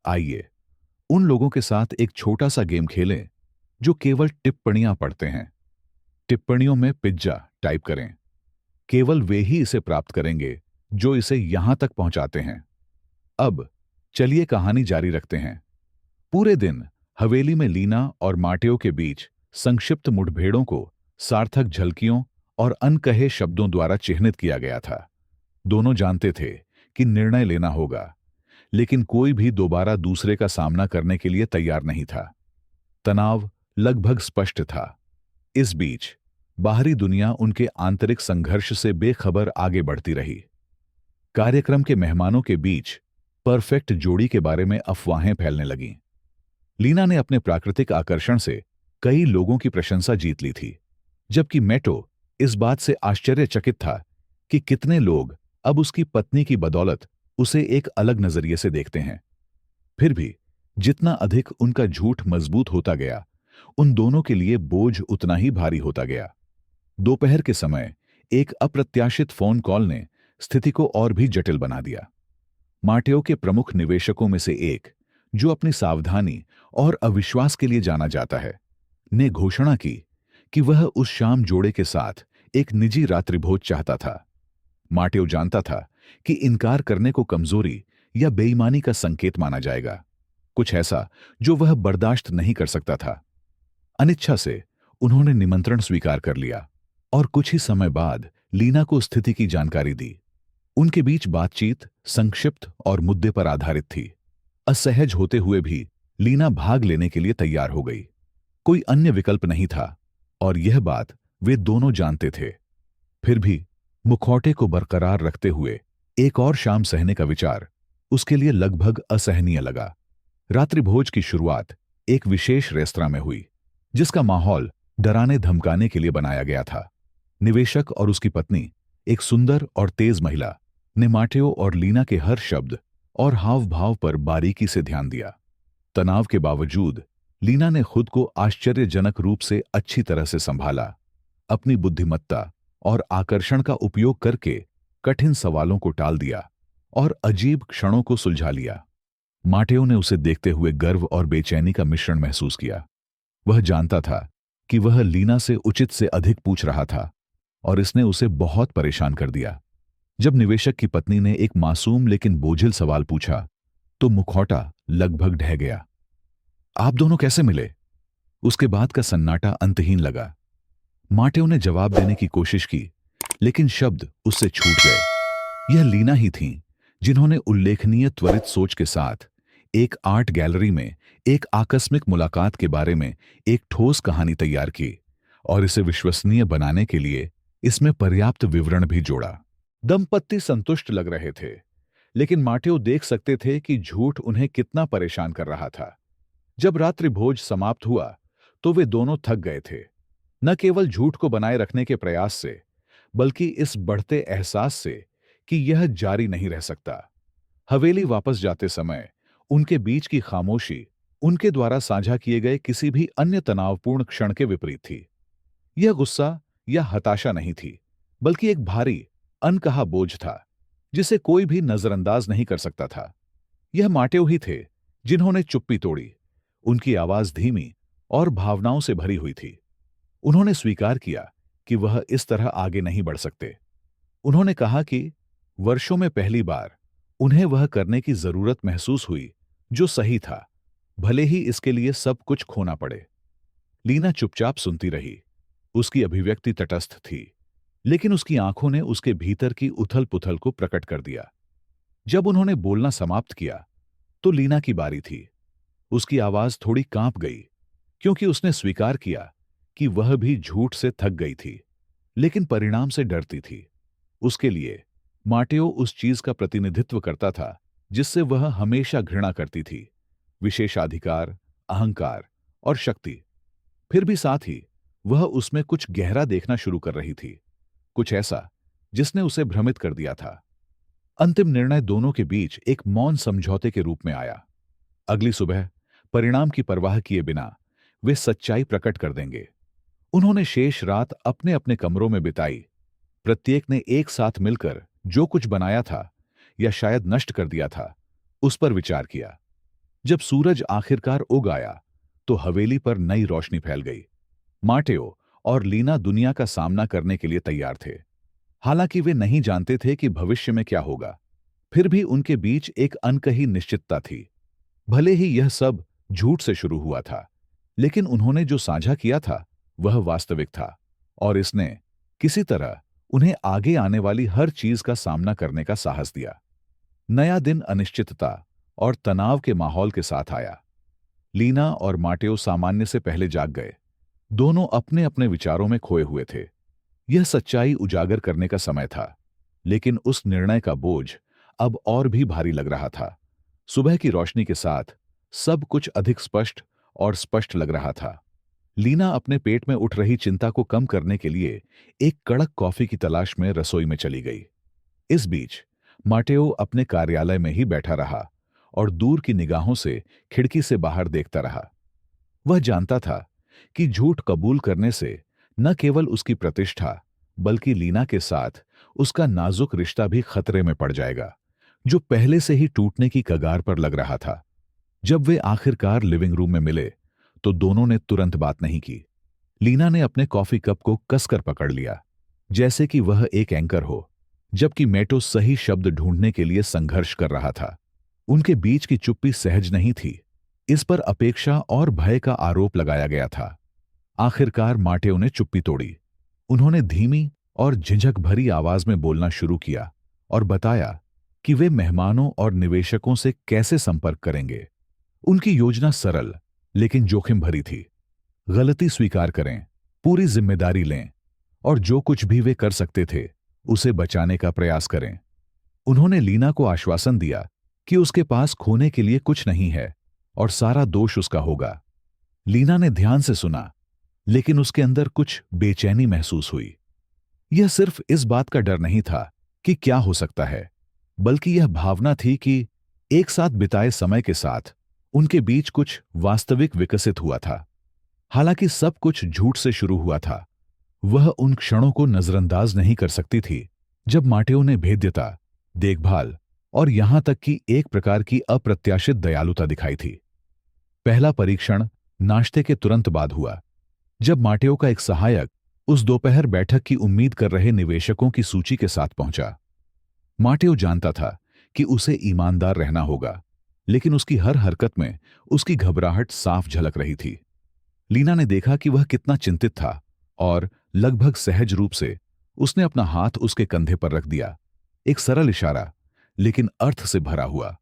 आइए उन लोगों के साथ एक छोटा सा गेम खेलें जो केवल टिप्पणियां पढ़ते हैं। टिप्पणियों में पिज्जा टाइप करें। केवल वे ही इसे प्राप्त करेंगे जो इसे यहां तक पहुंचाते हैं। अब चलिए कहानी जारी रखते हैं। पूरे दिन हवेली में लीना और माटेओ के बीच संक्षिप्त मुठभेड़ों को सार्थक झलकियों और अनकहे शब्दों द्वारा चिह्नित किया गया था। दोनों जानते थे कि निर्णय लेना होगा, लेकिन कोई भी दोबारा दूसरे का सामना करने के लिए तैयार नहीं था। तनाव लगभग स्पष्ट था। इस बीच बाहरी दुनिया उनके आंतरिक संघर्ष से बेखबर आगे बढ़ती रही। कार्यक्रम के मेहमानों के बीच परफेक्ट जोड़ी के बारे में अफवाहें फैलने लगीं। लीना ने अपने प्राकृतिक आकर्षण से कई लोगों की प्रशंसा जीत ली थी, जबकि मैटो इस बात से आश्चर्यचकित था कि कितने लोग अब उसकी पत्नी की बदौलत उसे एक अलग नजरिए से देखते हैं। फिर भी जितना अधिक उनका झूठ मजबूत होता गया, उन दोनों के लिए बोझ उतना ही भारी होता गया। दोपहर के समय एक अप्रत्याशित फोन कॉल ने स्थिति को और भी जटिल बना दिया। मार्टेओ के प्रमुख निवेशकों में से एक, जो अपनी सावधानी और अविश्वास के लिए जाना जाता है, ने घोषणा की कि वह उस शाम जोड़े के साथ एक निजी रात्रिभोज चाहता था। मार्टेओ जानता था कि इनकार करने को कमजोरी या बेईमानी का संकेत माना जाएगा, कुछ ऐसा जो वह बर्दाश्त नहीं कर सकता था। अनिच्छा से उन्होंने निमंत्रण स्वीकार कर लिया और कुछ ही समय बाद लीना को स्थिति की जानकारी दी। उनके बीच बातचीत संक्षिप्त और मुद्दे पर आधारित थी। असहज होते हुए भी लीना भाग लेने के लिए तैयार हो गई। कोई अन्य विकल्प नहीं था और यह बात वे दोनों जानते थे। फिर भी मुखौटे को बरकरार रखते हुए एक और शाम सहने का विचार उसके लिए लगभग असहनीय लगा। रात्रिभोज की शुरुआत एक विशेष रेस्तरां में हुई, जिसका माहौल डराने धमकाने के लिए बनाया गया था। निवेशक और उसकी पत्नी, एक सुंदर और तेज महिला, ने मार्टेओ और लीना के हर शब्द और हाव भाव पर बारीकी से ध्यान दिया। तनाव के बावजूद लीना ने खुद को आश्चर्यजनक रूप से अच्छी तरह से संभाला। अपनी बुद्धिमत्ता और आकर्षण का उपयोग करके कठिन सवालों को टाल दिया और अजीब क्षणों को सुलझा लिया। मार्टेओ ने उसे देखते हुए गर्व और बेचैनी का मिश्रण महसूस किया। वह जानता था कि वह लीना से उचित से अधिक पूछ रहा था और इसने उसे बहुत परेशान कर दिया। जब निवेशक की पत्नी ने एक मासूम लेकिन बोझिल सवाल पूछा, तो मुखौटा लगभग ढह गया। आप दोनों कैसे मिले? उसके बाद का सन्नाटा अंतहीन लगा। मार्टेओ ने जवाब देने की कोशिश की, लेकिन शब्द उससे छूट गए। यह लीना ही थीं, जिन्होंने उल्लेखनीय त्वरित सोच के साथ एक आर्ट गैलरी में एक आकस्मिक मुलाकात के बारे में एक ठोस कहानी तैयार की और इसे विश्वसनीय बनाने के लिए इसमें पर्याप्त विवरण भी जोड़ा। दंपत्ति संतुष्ट लग रहे थे, लेकिन मार्टेओ देख सकते थे कि झूठ उन्हें कितना परेशान कर रहा था। जब रात्रिभोज समाप्त हुआ, तो वे दोनों थक गए थे, न केवल झूठ को बनाए रखने के प्रयास से, बल्कि इस बढ़ते एहसास से कि यह जारी नहीं रह सकता। हवेली वापस जाते समय उनके बीच की खामोशी उनके द्वारा साझा किए गए किसी भी अन्य तनावपूर्ण क्षण के विपरीत थी। यह गुस्सा या हताशा नहीं थी, बल्कि एक भारी, अनकहा बोझ था, जिसे कोई भी नजरअंदाज नहीं कर सकता था। यह मार्टेओ ही थे, जिन्होंने चुप्पी तोड़ी। उनकी आवाज धीमी और भावनाओं से भरी हुई थी। उन्होंने स्वीकार किया कि वह इस तरह आगे नहीं बढ़ सकते। उन्होंने कहा कि वर्षों में पहली बार उन्हें वह करने की जरूरत महसूस हुई जो सही था, भले ही इसके लिए सब कुछ खोना पड़े। लीना चुपचाप सुनती रही। उसकी अभिव्यक्ति तटस्थ थी, लेकिन उसकी आंखों ने उसके भीतर की उथल-पुथल को प्रकट कर दिया। जब उन्होंने बोलना समाप्त किया, तो लीना की बारी थी। उसकी आवाज थोड़ी कांप गई, क्योंकि उसने स्वीकार किया कि वह भी झूठ से थक गई थी, लेकिन परिणाम से डरती थी। उसके लिए मार्टेओ उस चीज का प्रतिनिधित्व करता था जिससे वह हमेशा घृणा करती थी, विशेषाधिकार, अहंकार और शक्ति। फिर भी साथ ही वह उसमें कुछ गहरा देखना शुरू कर रही थी, कुछ ऐसा जिसने उसे भ्रमित कर दिया था। अंतिम निर्णय दोनों के बीच एक मौन समझौते के रूप में आया। अगली सुबह परिणाम की परवाह किए बिना वे सच्चाई प्रकट कर देंगे। उन्होंने शेष रात अपने अपने कमरों में बिताई। प्रत्येक ने एक साथ मिलकर जो कुछ बनाया था या शायद नष्ट कर दिया था, उस पर विचार किया। जब सूरज आखिरकार उग आया, तो हवेली पर नई रोशनी फैल गई। मार्टेओ और लीना दुनिया का सामना करने के लिए तैयार थे। हालांकि वे नहीं जानते थे कि भविष्य में क्या होगा, फिर भी उनके बीच एक अनकही निश्चितता थी। भले ही यह सब झूठ से शुरू हुआ था, लेकिन उन्होंने जो साझा किया था वह वास्तविक था, और इसने किसी तरह उन्हें आगे आने वाली हर चीज का सामना करने का साहस दिया। नया दिन अनिश्चितता और तनाव के माहौल के साथ आया। लीना और माटेओ सामान्य से पहले जाग गए। दोनों अपने अपने विचारों में खोए हुए थे। यह सच्चाई उजागर करने का समय था, लेकिन उस निर्णय का बोझ अब और भी भारी लग रहा था। सुबह की रोशनी के साथ सब कुछ अधिक स्पष्ट और स्पष्ट लग रहा था। लीना अपने पेट में उठ रही चिंता को कम करने के लिए एक कड़क कॉफी की तलाश में रसोई में चली गई। इस बीच माटेओ अपने कार्यालय में ही बैठा रहा और दूर की निगाहों से खिड़की से बाहर देखता रहा। वह जानता था कि झूठ कबूल करने से न केवल उसकी प्रतिष्ठा, बल्कि लीना के साथ उसका नाजुक रिश्ता भी खतरे में पड़ जाएगा, जो पहले से ही टूटने की कगार पर लग रहा था। जब वे आखिरकार लिविंग रूम में मिले, तो दोनों ने तुरंत बात नहीं की। लीना ने अपने कॉफी कप को कसकर पकड़ लिया, जैसे कि वह एक एंकर हो, जबकि मेटो सही शब्द ढूंढने के लिए संघर्ष कर रहा था। उनके बीच की चुप्पी सहज नहीं थी। इस पर अपेक्षा और भय का आरोप लगाया गया था। आखिरकार माटेओ ने चुप्पी तोड़ी। उन्होंने धीमी और झिझक भरी आवाज में बोलना शुरू किया और बताया कि वे मेहमानों और निवेशकों से कैसे संपर्क करेंगे। उनकी योजना सरल लेकिन जोखिम भरी थी। गलती स्वीकार करें, पूरी जिम्मेदारी लें और जो कुछ भी वे कर सकते थे उसे बचाने का प्रयास करें। उन्होंने लीना को आश्वासन दिया कि उसके पास खोने के लिए कुछ नहीं है और सारा दोष उसका होगा। लीना ने ध्यान से सुना, लेकिन उसके अंदर कुछ बेचैनी महसूस हुई। यह सिर्फ इस बात का डर नहीं था कि क्या हो सकता है, बल्कि यह भावना थी कि एक साथ बिताए समय के साथ उनके बीच कुछ वास्तविक विकसित हुआ था। हालांकि सब कुछ झूठ से शुरू हुआ था, वह उन क्षणों को नजरअंदाज नहीं कर सकती थी जब माटेओ ने भेद्यता, देखभाल और यहां तक कि एक प्रकार की अप्रत्याशित दयालुता दिखाई थी। पहला परीक्षण नाश्ते के तुरंत बाद हुआ, जब माटेओ का एक सहायक उस दोपहर बैठक की उम्मीद कर रहे निवेशकों की सूची के साथ पहुंचा। माटेओ जानता था कि उसे ईमानदार रहना होगा, लेकिन उसकी हर हरकत में उसकी घबराहट साफ झलक रही थी। लीना ने देखा कि वह कितना चिंतित था और लगभग सहज रूप से उसने अपना हाथ उसके कंधे पर रख दिया। एक सरल इशारा, लेकिन अर्थ से भरा हुआ।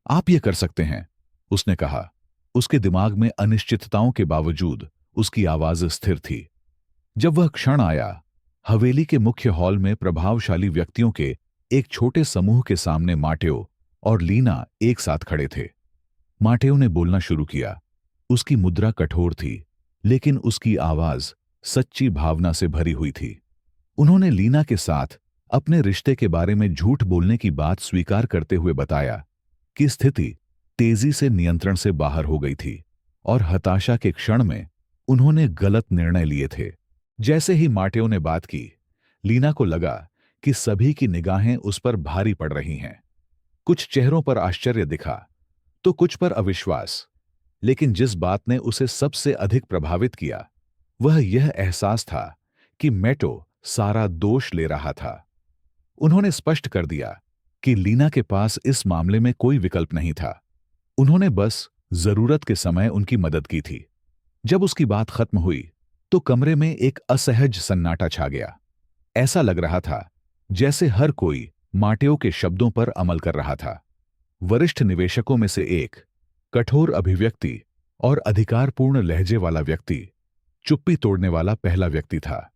आप ये कर सकते हैं, उसने कहा। उसके दिमाग में अनिश्चितताओं के बावजूद उसकी आवाज स्थिर थी। जब वह क्षण आया, हवेली के मुख्य हॉल में प्रभावशाली व्यक्तियों के एक छोटे समूह के सामने माटेओ और लीना एक साथ खड़े थे। माटेओ ने बोलना शुरू किया। उसकी मुद्रा कठोर थी, लेकिन उसकी आवाज सच्ची भावना से भरी हुई थी। उन्होंने लीना के साथ अपने रिश्ते के बारे में झूठ बोलने की बात स्वीकार करते हुए बताया कि स्थिति तेजी से नियंत्रण से बाहर हो गई थी और हताशा के क्षण में उन्होंने गलत निर्णय लिए थे। जैसे ही माटेओ ने बात की, लीना को लगा कि सभी की निगाहें उस पर भारी पड़ रही हैं। कुछ चेहरों पर आश्चर्य दिखा, तो कुछ पर अविश्वास, लेकिन जिस बात ने उसे सबसे अधिक प्रभावित किया, वह यह एहसास था कि मेटो सारा दोष ले रहा था। उन्होंने स्पष्ट कर दिया कि लीना के पास इस मामले में कोई विकल्प नहीं था। उन्होंने बस जरूरत के समय उनकी मदद की थी। जब उसकी बात खत्म हुई, तो कमरे में एक असहज सन्नाटा छा गया। ऐसा लग रहा था जैसे हर कोई माटेओ के शब्दों पर अमल कर रहा था। वरिष्ठ निवेशकों में से एक, कठोर अभिव्यक्ति और अधिकारपूर्ण लहजे वाला व्यक्ति, चुप्पी तोड़ने वाला पहला व्यक्ति था।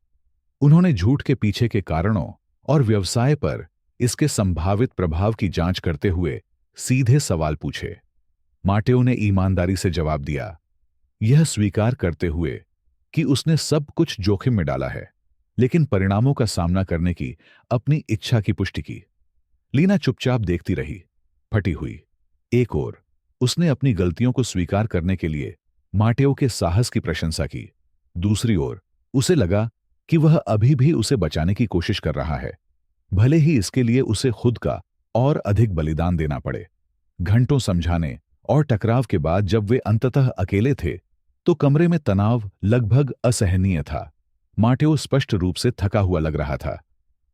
उन्होंने झूठ के पीछे के कारणों और व्यवसाय पर इसके संभावित प्रभाव की जांच करते हुए सीधे सवाल पूछे। माटेओ ने ईमानदारी से जवाब दिया, यह स्वीकार करते हुए कि उसने सब कुछ जोखिम में डाला है, लेकिन परिणामों का सामना करने की अपनी इच्छा की पुष्टि की। लीना चुपचाप देखती रही, फटी हुई। एक ओर उसने अपनी गलतियों को स्वीकार करने के लिए माटेओ के साहस की प्रशंसा की। दूसरी ओर उसे लगा कि वह अभी भी उसे बचाने की कोशिश कर रहा है, भले ही इसके लिए उसे खुद का और अधिक बलिदान देना पड़े। घंटों समझाने और टकराव के बाद जब वे अंततः अकेले थे, तो कमरे में तनाव लगभग असहनीय था। माटेओ स्पष्ट रूप से थका हुआ लग रहा था।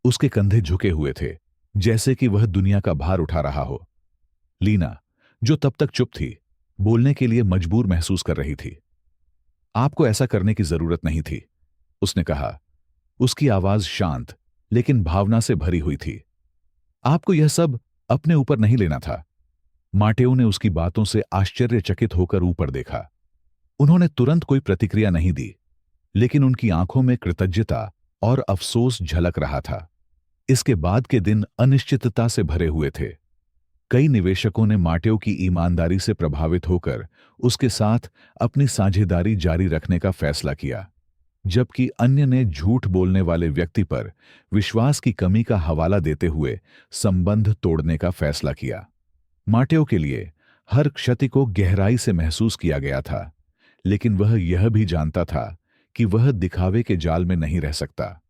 उसके कंधे झुके हुए थे, जैसे कि वह दुनिया का भार उठा रहा हो। लीना, जो तब तक चुप थी, बोलने के लिए मजबूर महसूस कर रही थी। आपको ऐसा करने की जरूरत नहीं थी, उसने कहा। उसकी आवाज शांत लेकिन भावना से भरी हुई थी। आपको यह सब अपने ऊपर नहीं लेना था। माटेओ ने उसकी बातों से आश्चर्यचकित होकर ऊपर देखा। उन्होंने तुरंत कोई प्रतिक्रिया नहीं दी, लेकिन उनकी आंखों में कृतज्ञता और अफसोस झलक रहा था। इसके बाद के दिन अनिश्चितता से भरे हुए थे। कई निवेशकों ने माटेओ की ईमानदारी से प्रभावित होकर उसके साथ अपनी साझेदारी जारी रखने का फैसला किया, जबकि अन्य ने झूठ बोलने वाले व्यक्ति पर विश्वास की कमी का हवाला देते हुए संबंध तोड़ने का फैसला किया। माटेओ के लिए हर क्षति को गहराई से महसूस किया गया था, लेकिन वह यह भी जानता था कि वह दिखावे के जाल में नहीं रह सकता।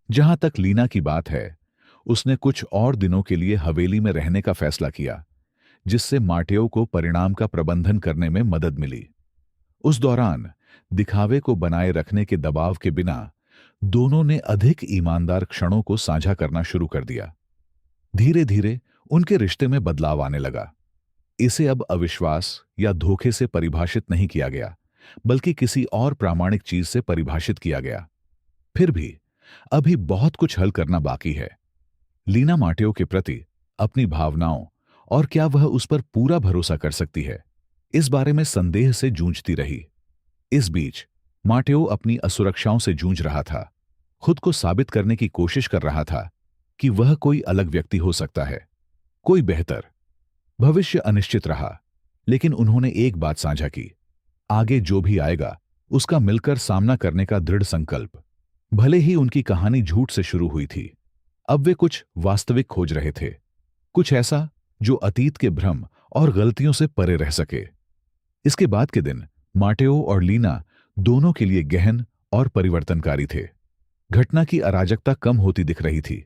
जहां तक लीना की बात है, उसने कुछ और दिनों के लिए हवेली में रहने का फैसला किया, जिससे माटेओ को परिणाम का प्रबंधन करने में मदद मिली। उस दौरान दिखावे को बनाए रखने के दबाव के बिना दोनों ने अधिक ईमानदार क्षणों को साझा करना शुरू कर दिया। धीरे धीरे उनके रिश्ते में बदलाव आने लगा। इसे अब अविश्वास या धोखे से परिभाषित नहीं किया गया, बल्कि किसी और प्रामाणिक चीज से परिभाषित किया गया। फिर भी अभी बहुत कुछ हल करना बाकी है। लीना माटेओ के प्रति अपनी भावनाओं और क्या वह उस पर पूरा भरोसा कर सकती है, इस बारे में संदेह से जूझती रही। इस बीच माटेओ अपनी असुरक्षाओं से जूझ रहा था, खुद को साबित करने की कोशिश कर रहा था कि वह कोई अलग व्यक्ति हो सकता है, कोई बेहतर। भविष्य अनिश्चित रहा, लेकिन उन्होंने एक बात साझा की, आगे जो भी आएगा उसका मिलकर सामना करने का दृढ़ संकल्प। भले ही उनकी कहानी झूठ से शुरू हुई थी, अब वे कुछ वास्तविक खोज रहे थे, कुछ ऐसा जो अतीत के भ्रम और गलतियों से परे रह सके। इसके बाद के दिन माटेओ और लीना दोनों के लिए गहन और परिवर्तनकारी थे। घटना की अराजकता कम होती दिख रही थी,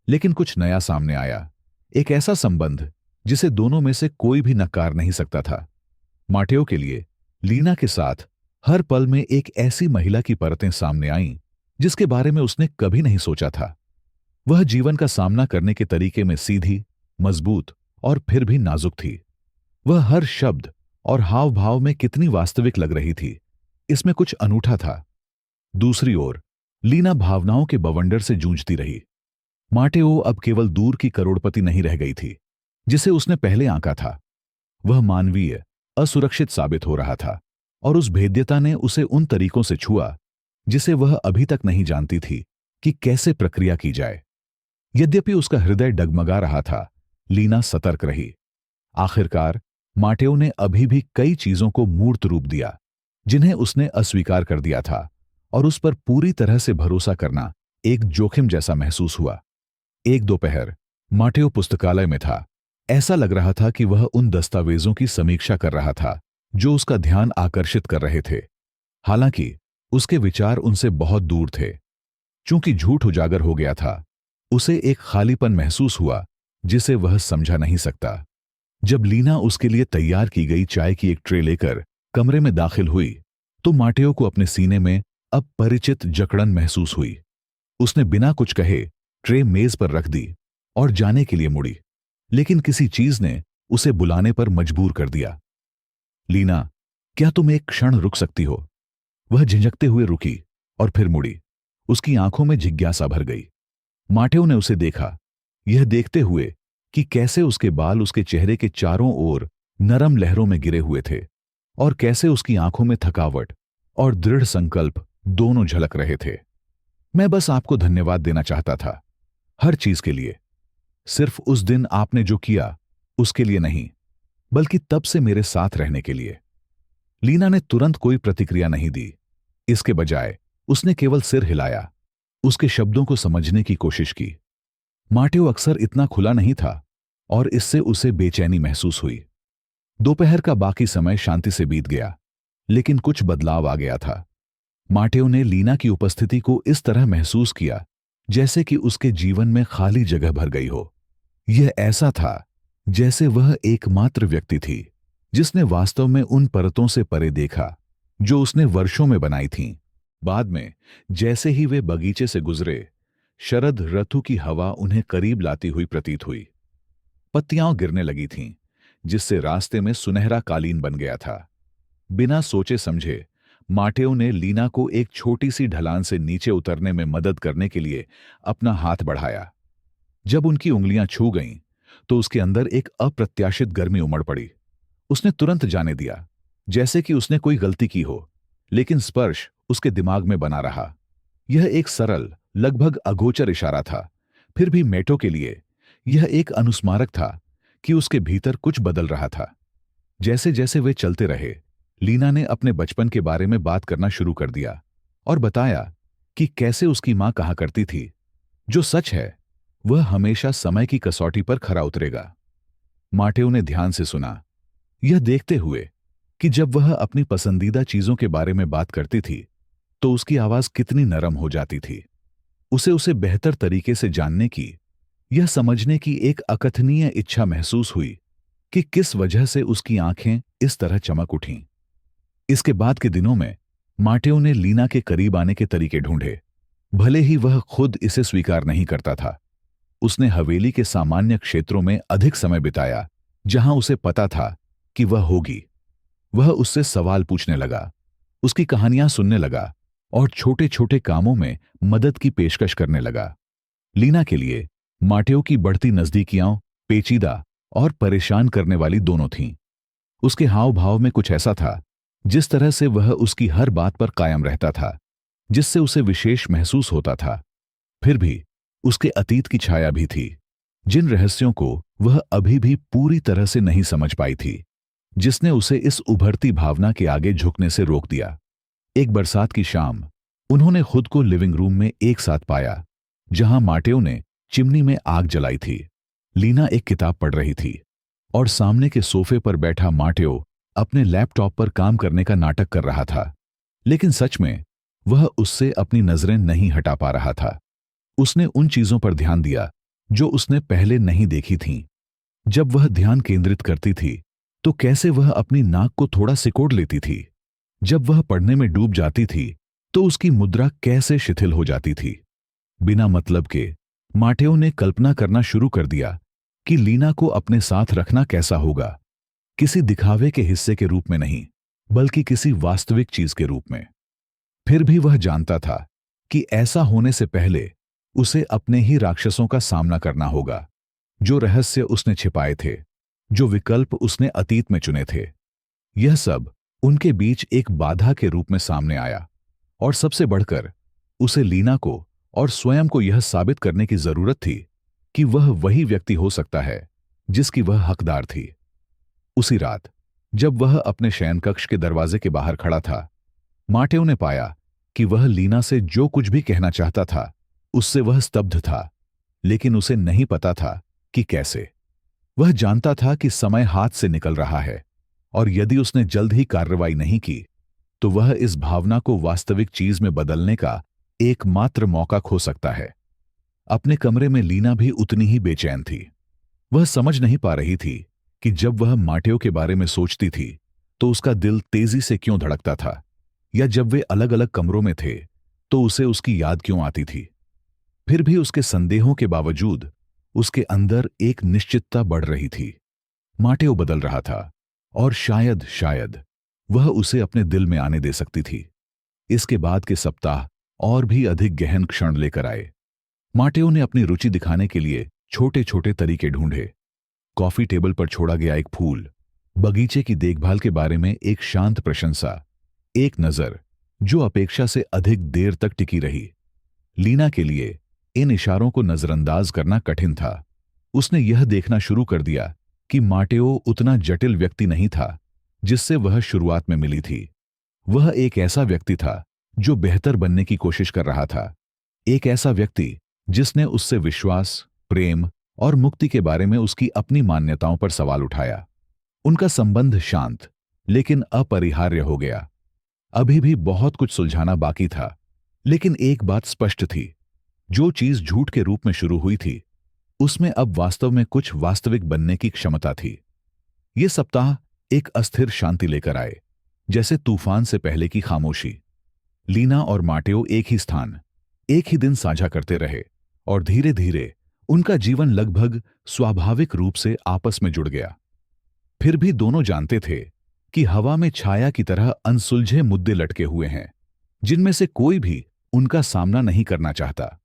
लेकिन कुछ नया सामने आया, एक ऐसा संबंध जिसे दोनों में से कोई भी नकार नहीं सकता था। माटेओ के लिए लीना के साथ हर पल में एक ऐसी महिला की परतें सामने आईं जिसके बारे में उसने कभी नहीं सोचा था। वह जीवन का सामना करने के तरीके में सीधी, मजबूत और फिर भी नाजुक थी। वह हर शब्द और हाव भाव में कितनी वास्तविक लग रही थी, इसमें कुछ अनूठा था। दूसरी ओर लीना भावनाओं के बवंडर से जूझती रही। माटेओ अब केवल दूर की करोड़पति नहीं रह गई थी जिसे उसने पहले आंका था। वह मानवीय, असुरक्षित साबित हो रहा था, और उस भेद्यता ने उसे उन तरीकों से छुआ जिसे वह अभी तक नहीं जानती थी कि कैसे प्रक्रिया की जाए। यद्यपि उसका हृदय डगमगा रहा था, लीना सतर्क रही। आखिरकार माटेओ ने अभी भी कई चीजों को मूर्त रूप दिया जिन्हें उसने अस्वीकार कर दिया था, और उस पर पूरी तरह से भरोसा करना एक जोखिम जैसा महसूस हुआ। एक दोपहर माटेओ पुस्तकालय में था। ऐसा लग रहा था कि वह उन दस्तावेजों की समीक्षा कर रहा था जो उसका ध्यान आकर्षित कर रहे थे। हालांकि उसके विचार उनसे बहुत दूर थे। चूंकि झूठ उजागर हो गया था, उसे एक खालीपन महसूस हुआ जिसे वह समझा नहीं सकता। जब लीना उसके लिए तैयार की गई चाय की एक ट्रे लेकर कमरे में दाखिल हुई, तो माटेओ को अपने सीने में अब परिचित जकड़न महसूस हुई। उसने बिना कुछ कहे ट्रे मेज पर रख दी और जाने के लिए मुड़ी, लेकिन किसी चीज ने उसे बुलाने पर मजबूर कर दिया। लीना, क्या तुम एक क्षण रुक सकती हो? वह झिझकते हुए रुकी और फिर मुड़ी। उसकी आंखों में जिज्ञासा भर गई। माटेओ ने उसे देखा, यह देखते हुए कि कैसे उसके बाल उसके चेहरे के चारों ओर नरम लहरों में गिरे हुए थे, और कैसे उसकी आंखों में थकावट और दृढ़ संकल्प दोनों झलक रहे थे। मैं बस आपको धन्यवाद देना चाहता था, हर चीज के लिए। सिर्फ उस दिन आपने जो किया उसके लिए नहीं, बल्कि तब से मेरे साथ रहने के लिए। लीना ने तुरंत कोई प्रतिक्रिया नहीं दी। इसके बजाय उसने केवल सिर हिलाया, उसके शब्दों को समझने की कोशिश की। माटेओ अक्सर इतना खुला नहीं था, और इससे उसे बेचैनी महसूस हुई। दोपहर का बाकी समय शांति से बीत गया, लेकिन कुछ बदलाव आ गया था। माटेओ ने लीना की उपस्थिति को इस तरह महसूस किया जैसे कि उसके जीवन में खाली जगह भर गई हो। यह ऐसा था जैसे वह एकमात्र व्यक्ति थी जिसने वास्तव में उन परतों से परे देखा जो उसने वर्षों में बनाई थीं। बाद में जैसे ही वे बगीचे से गुजरे, शरद ऋतु की हवा उन्हें करीब लाती हुई प्रतीत हुई। पत्तियां गिरने लगी थीं, जिससे रास्ते में सुनहरा कालीन बन गया था। बिना सोचे समझे माटेओ ने लीना को एक छोटी सी ढलान से नीचे उतरने में मदद करने के लिए अपना हाथ बढ़ाया। जब उनकी उंगलियां छू गईं, तो उसके अंदर एक अप्रत्याशित गर्मी उमड़ पड़ी। उसने तुरंत जाने दिया, जैसे कि उसने कोई गलती की हो, लेकिन स्पर्श उसके दिमाग में बना रहा। यह एक सरल, लगभग अगोचर इशारा था, फिर भी मेटो के लिए यह एक अनुस्मारक था कि उसके भीतर कुछ बदल रहा था। जैसे जैसे वे चलते रहे, लीना ने अपने बचपन के बारे में बात करना शुरू कर दिया और बताया कि कैसे उसकी मां कहा करती थी, जो सच है वह हमेशा समय की कसौटी पर खरा उतरेगा। माटेओ ने ध्यान से सुना, यह देखते हुए कि जब वह अपनी पसंदीदा चीजों के बारे में बात करती थी तो उसकी आवाज कितनी नरम हो जाती थी। उसे बेहतर तरीके से जानने की, यह समझने की एक अकथनीय इच्छा महसूस हुई कि किस वजह से उसकी आंखें इस तरह चमक उठीं। इसके बाद के दिनों में माटेओ ने लीना के करीब आने के तरीके ढूंढे, भले ही वह खुद इसे स्वीकार नहीं करता था। उसने हवेली के सामान्य क्षेत्रों में अधिक समय बिताया, जहां उसे पता था कि वह होगी। वह उससे सवाल पूछने लगा, उसकी कहानियां सुनने लगा और छोटे छोटे कामों में मदद की पेशकश करने लगा। लीना के लिए माटेओ की बढ़ती नजदीकियां पेचीदा और परेशान करने वाली दोनों थीं। उसके हाव भाव में कुछ ऐसा था, जिस तरह से वह उसकी हर बात पर कायम रहता था, जिससे उसे विशेष महसूस होता था। फिर भी उसके अतीत की छाया भी थी, जिन रहस्यों को वह अभी भी पूरी तरह से नहीं समझ पाई थी, जिसने उसे इस उभरती भावना के आगे झुकने से रोक दिया। एक बरसात की शाम उन्होंने खुद को लिविंग रूम में एक साथ पाया, जहां माटेओ ने चिमनी में आग जलाई थी। लीना एक किताब पढ़ रही थी और सामने के सोफे पर बैठा माटेओ अपने लैपटॉप पर काम करने का नाटक कर रहा था, लेकिन सच में वह उससे अपनी नजरें नहीं हटा पा रहा था। उसने उन चीजों पर ध्यान दिया जो उसने पहले नहीं देखी थीं। जब वह ध्यान केंद्रित करती थी तो कैसे वह अपनी नाक को थोड़ा सिकोड़ लेती थी। जब वह पढ़ने में डूब जाती थी तो उसकी मुद्रा कैसे शिथिल हो जाती थी। बिना मतलब के माटेओ ने कल्पना करना शुरू कर दिया कि लीना को अपने साथ रखना कैसा होगा, किसी दिखावे के हिस्से के रूप में नहीं, बल्कि किसी वास्तविक चीज के रूप में। फिर भी वह जानता था कि ऐसा होने से पहले उसे अपने ही राक्षसों का सामना करना होगा, जो रहस्य उसने छिपाए थे, जो विकल्प उसने अतीत में चुने थे। यह सब उनके बीच एक बाधा के रूप में सामने आया, और सबसे बढ़कर उसे लीना को और स्वयं को यह साबित करने की जरूरत थी कि वह वही व्यक्ति हो सकता है जिसकी वह हकदार थी। उसी रात जब वह अपने शयनकक्ष के दरवाजे के बाहर खड़ा था, माटेओ ने पाया कि वह लीना से जो कुछ भी कहना चाहता था उससे वह स्तब्ध था, लेकिन उसे नहीं पता था कि कैसे। वह जानता था कि समय हाथ से निकल रहा है, और यदि उसने जल्द ही कार्रवाई नहीं की तो वह इस भावना को वास्तविक चीज में बदलने का एकमात्र मौका खो सकता है। अपने कमरे में लीना भी उतनी ही बेचैन थी। वह समझ नहीं पा रही थी कि जब वह माटेओ के बारे में सोचती थी तो उसका दिल तेजी से क्यों धड़कता था, या जब वे अलग अलग कमरों में थे तो उसे उसकी याद क्यों आती थी। फिर भी उसके संदेहों के बावजूद उसके अंदर एक निश्चितता बढ़ रही थी। माटेओ बदल रहा था, और शायद शायद वह उसे अपने दिल में आने दे सकती थी। इसके बाद के सप्ताह और भी अधिक गहन क्षण लेकर आए। माटेओ ने अपनी रुचि दिखाने के लिए छोटे छोटे तरीके ढूंढे। कॉफी टेबल पर छोड़ा गया एक फूल, बगीचे की देखभाल के बारे में एक शांत प्रशंसा, एक नजर जो अपेक्षा से अधिक देर तक टिकी रही। लीना के लिए इन इशारों को नजरअंदाज करना कठिन था। उसने यह देखना शुरू कर दिया कि माटेओ उतना जटिल व्यक्ति नहीं था जिससे वह शुरुआत में मिली थी। वह एक ऐसा व्यक्ति था जो बेहतर बनने की कोशिश कर रहा था, एक ऐसा व्यक्ति जिसने उससे विश्वास, प्रेम और मुक्ति के बारे में उसकी अपनी मान्यताओं पर सवाल उठाया। उनका संबंध शांत लेकिन अपरिहार्य हो गया। अभी भी बहुत कुछ सुलझाना बाकी था, लेकिन एक बात स्पष्ट थी, जो चीज झूठ के रूप में शुरू हुई थी उसमें अब वास्तव में कुछ वास्तविक बनने की क्षमता थी। ये सप्ताह एक अस्थिर शांति लेकर आए, जैसे तूफान से पहले की खामोशी। लीना और माटेओ एक ही स्थान, एक ही दिन साझा करते रहे, और धीरे धीरे उनका जीवन लगभग स्वाभाविक रूप से आपस में जुड़ गया। फिर भी दोनों जानते थे कि हवा में छाया की तरह अनसुलझे मुद्दे लटके हुए हैं, जिनमें से कोई भी उनका सामना नहीं करना चाहता।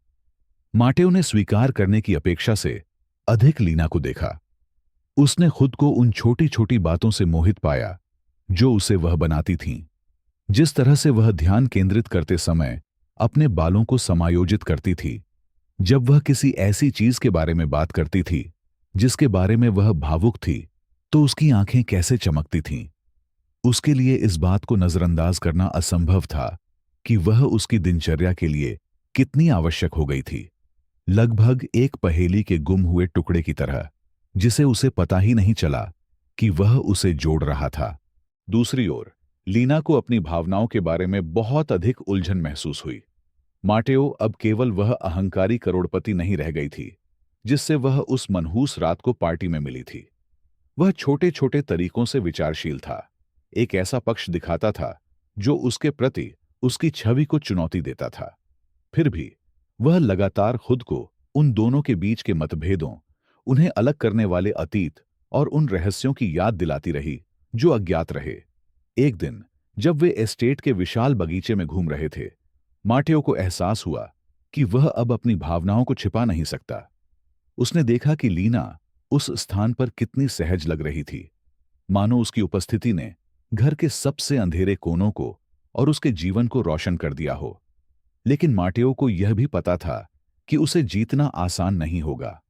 माटेओ ने स्वीकार करने की अपेक्षा से अधिक लीना को देखा। उसने खुद को उन छोटी छोटी बातों से मोहित पाया जो उसे वह बनाती थीं। जिस तरह से वह ध्यान केंद्रित करते समय अपने बालों को समायोजित करती थी, जब वह किसी ऐसी चीज के बारे में बात करती थी जिसके बारे में वह भावुक थी, तो उसकी आंखें कैसे चमकती थीं। उसके लिए इस बात को नजरअंदाज करना असंभव था कि वह उसकी दिनचर्या के लिए कितनी आवश्यक हो गई थी। लगभग एक पहेली के गुम हुए टुकड़े की तरह, जिसे उसे पता ही नहीं चला कि वह उसे जोड़ रहा था। दूसरी ओर लीना को अपनी भावनाओं के बारे में बहुत अधिक उलझन महसूस हुई। माटेओ अब केवल वह अहंकारी करोड़पति नहीं रह गई थी जिससे वह उस मनहूस रात को पार्टी में मिली थी। वह छोटे छोटे तरीकों से विचारशील था, एक ऐसा पक्ष दिखाता था जो उसके प्रति उसकी छवि को चुनौती देता था। फिर भी वह लगातार खुद को उन दोनों के बीच के मतभेदों, उन्हें अलग करने वाले अतीत और उन रहस्यों की याद दिलाती रही जो अज्ञात रहे। एक दिन जब वे एस्टेट के विशाल बगीचे में घूम रहे थे, माटेओ को एहसास हुआ कि वह अब अपनी भावनाओं को छिपा नहीं सकता। उसने देखा कि लीना उस स्थान पर कितनी सहज लग रही थी, मानो उसकी उपस्थिति ने घर के सबसे अंधेरे कोनों को और उसके जीवन को रोशन कर दिया हो। लेकिन माटेओ को यह भी पता था कि उसे जीतना आसान नहीं होगा।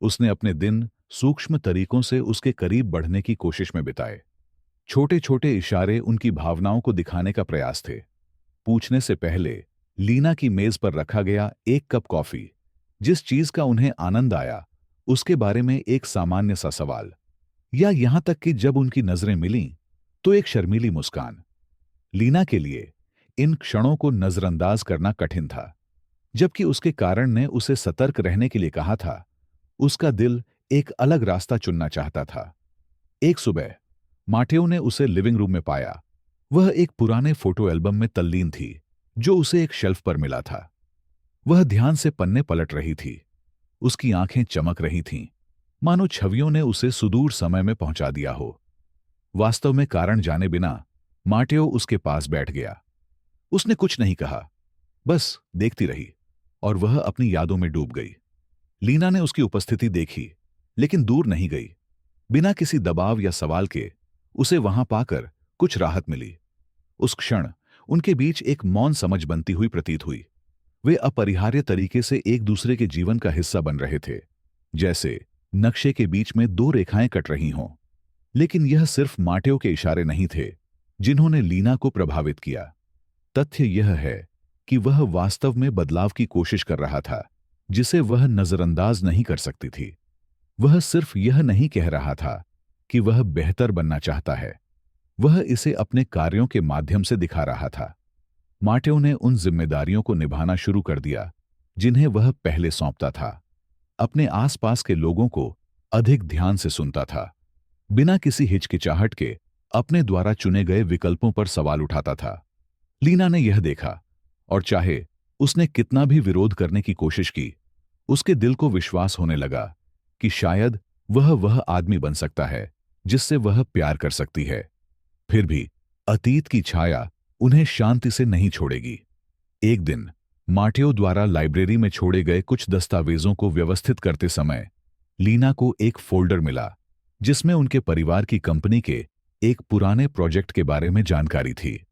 उसने अपने दिन सूक्ष्म तरीकों से उसके करीब बढ़ने की कोशिश में बिताए। छोटे छोटे इशारे उनकी भावनाओं को दिखाने का प्रयास थे। पूछने से पहले लीना की मेज पर रखा गया एक कप कॉफी, जिस चीज का उन्हें आनंद आया उसके बारे में एक सामान्य सा सवाल, या यहां तक कि जब उनकी नजरें मिलीं तो एक शर्मीली मुस्कान। लीना के लिए इन क्षणों को नजरअंदाज करना कठिन था। जबकि उसके कारण ने उसे सतर्क रहने के लिए कहा था, उसका दिल एक अलग रास्ता चुनना चाहता था। एक सुबह माटेओ ने उसे लिविंग रूम में पाया। वह एक पुराने फोटो एल्बम में तल्लीन थी जो उसे एक शेल्फ पर मिला था। वह ध्यान से पन्ने पलट रही थी। उसकी आंखें चमक रही थीं, मानो छवियों ने उसे सुदूर समय में पहुंचा दिया हो। वास्तव में कारण जाने बिना माटेओ उसके पास बैठ गया। उसने कुछ नहीं कहा, बस देखती रही, और वह अपनी यादों में डूब गई। लीना ने उसकी उपस्थिति देखी, लेकिन दूर नहीं गई। बिना किसी दबाव या सवाल के उसे वहां पाकर कुछ राहत मिली। उस क्षण उनके बीच एक मौन समझ बनती हुई प्रतीत हुई। वे अपरिहार्य तरीके से एक दूसरे के जीवन का हिस्सा बन रहे थे, जैसे नक्शे के बीच में दो रेखाएं कट रही हों। लेकिन यह सिर्फ माटेओ के इशारे नहीं थे जिन्होंने लीना को प्रभावित किया। तथ्य यह है कि वह वास्तव में बदलाव की कोशिश कर रहा था, जिसे वह नजरअंदाज नहीं कर सकती थी। वह सिर्फ यह नहीं कह रहा था कि वह बेहतर बनना चाहता है, वह इसे अपने कार्यों के माध्यम से दिखा रहा था। माटेओ ने उन जिम्मेदारियों को निभाना शुरू कर दिया जिन्हें वह पहले सौंपता था। अपने आसपास के लोगों को अधिक ध्यान से सुनता था, बिना किसी हिचकिचाहट के अपने द्वारा चुने गए विकल्पों पर सवाल उठाता था। लीना ने यह देखा, और चाहे उसने कितना भी विरोध करने की कोशिश की, उसके दिल को विश्वास होने लगा कि शायद वह आदमी बन सकता है जिससे वह प्यार कर सकती है। फिर भी अतीत की छाया उन्हें शांति से नहीं छोड़ेगी। एक दिन माटेओ द्वारा लाइब्रेरी में छोड़े गए कुछ दस्तावेजों को व्यवस्थित करते समय लीना को एक फोल्डर मिला जिसमें उनके परिवार की कंपनी के एक पुराने प्रोजेक्ट के बारे में जानकारी थी।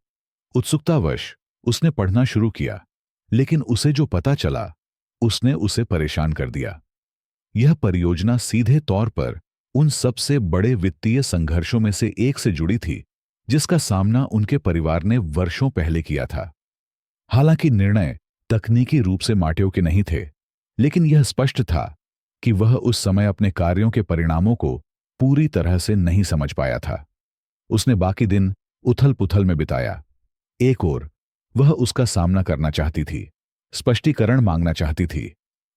उत्सुकतावश उसने पढ़ना शुरू किया, लेकिन उसे जो पता चला उसने उसे परेशान कर दिया। यह परियोजना सीधे तौर पर उन सबसे बड़े वित्तीय संघर्षों में से एक से जुड़ी थी जिसका सामना उनके परिवार ने वर्षों पहले किया था। हालांकि निर्णय तकनीकी रूप से माटेओ के नहीं थे, लेकिन यह स्पष्ट था कि वह उस समय अपने कार्यों के परिणामों को पूरी तरह से नहीं समझ पाया था। उसने बाकी दिन उथल-पुथल में बिताया। एक ओर वह उसका सामना करना चाहती थी, स्पष्टीकरण मांगना चाहती थी।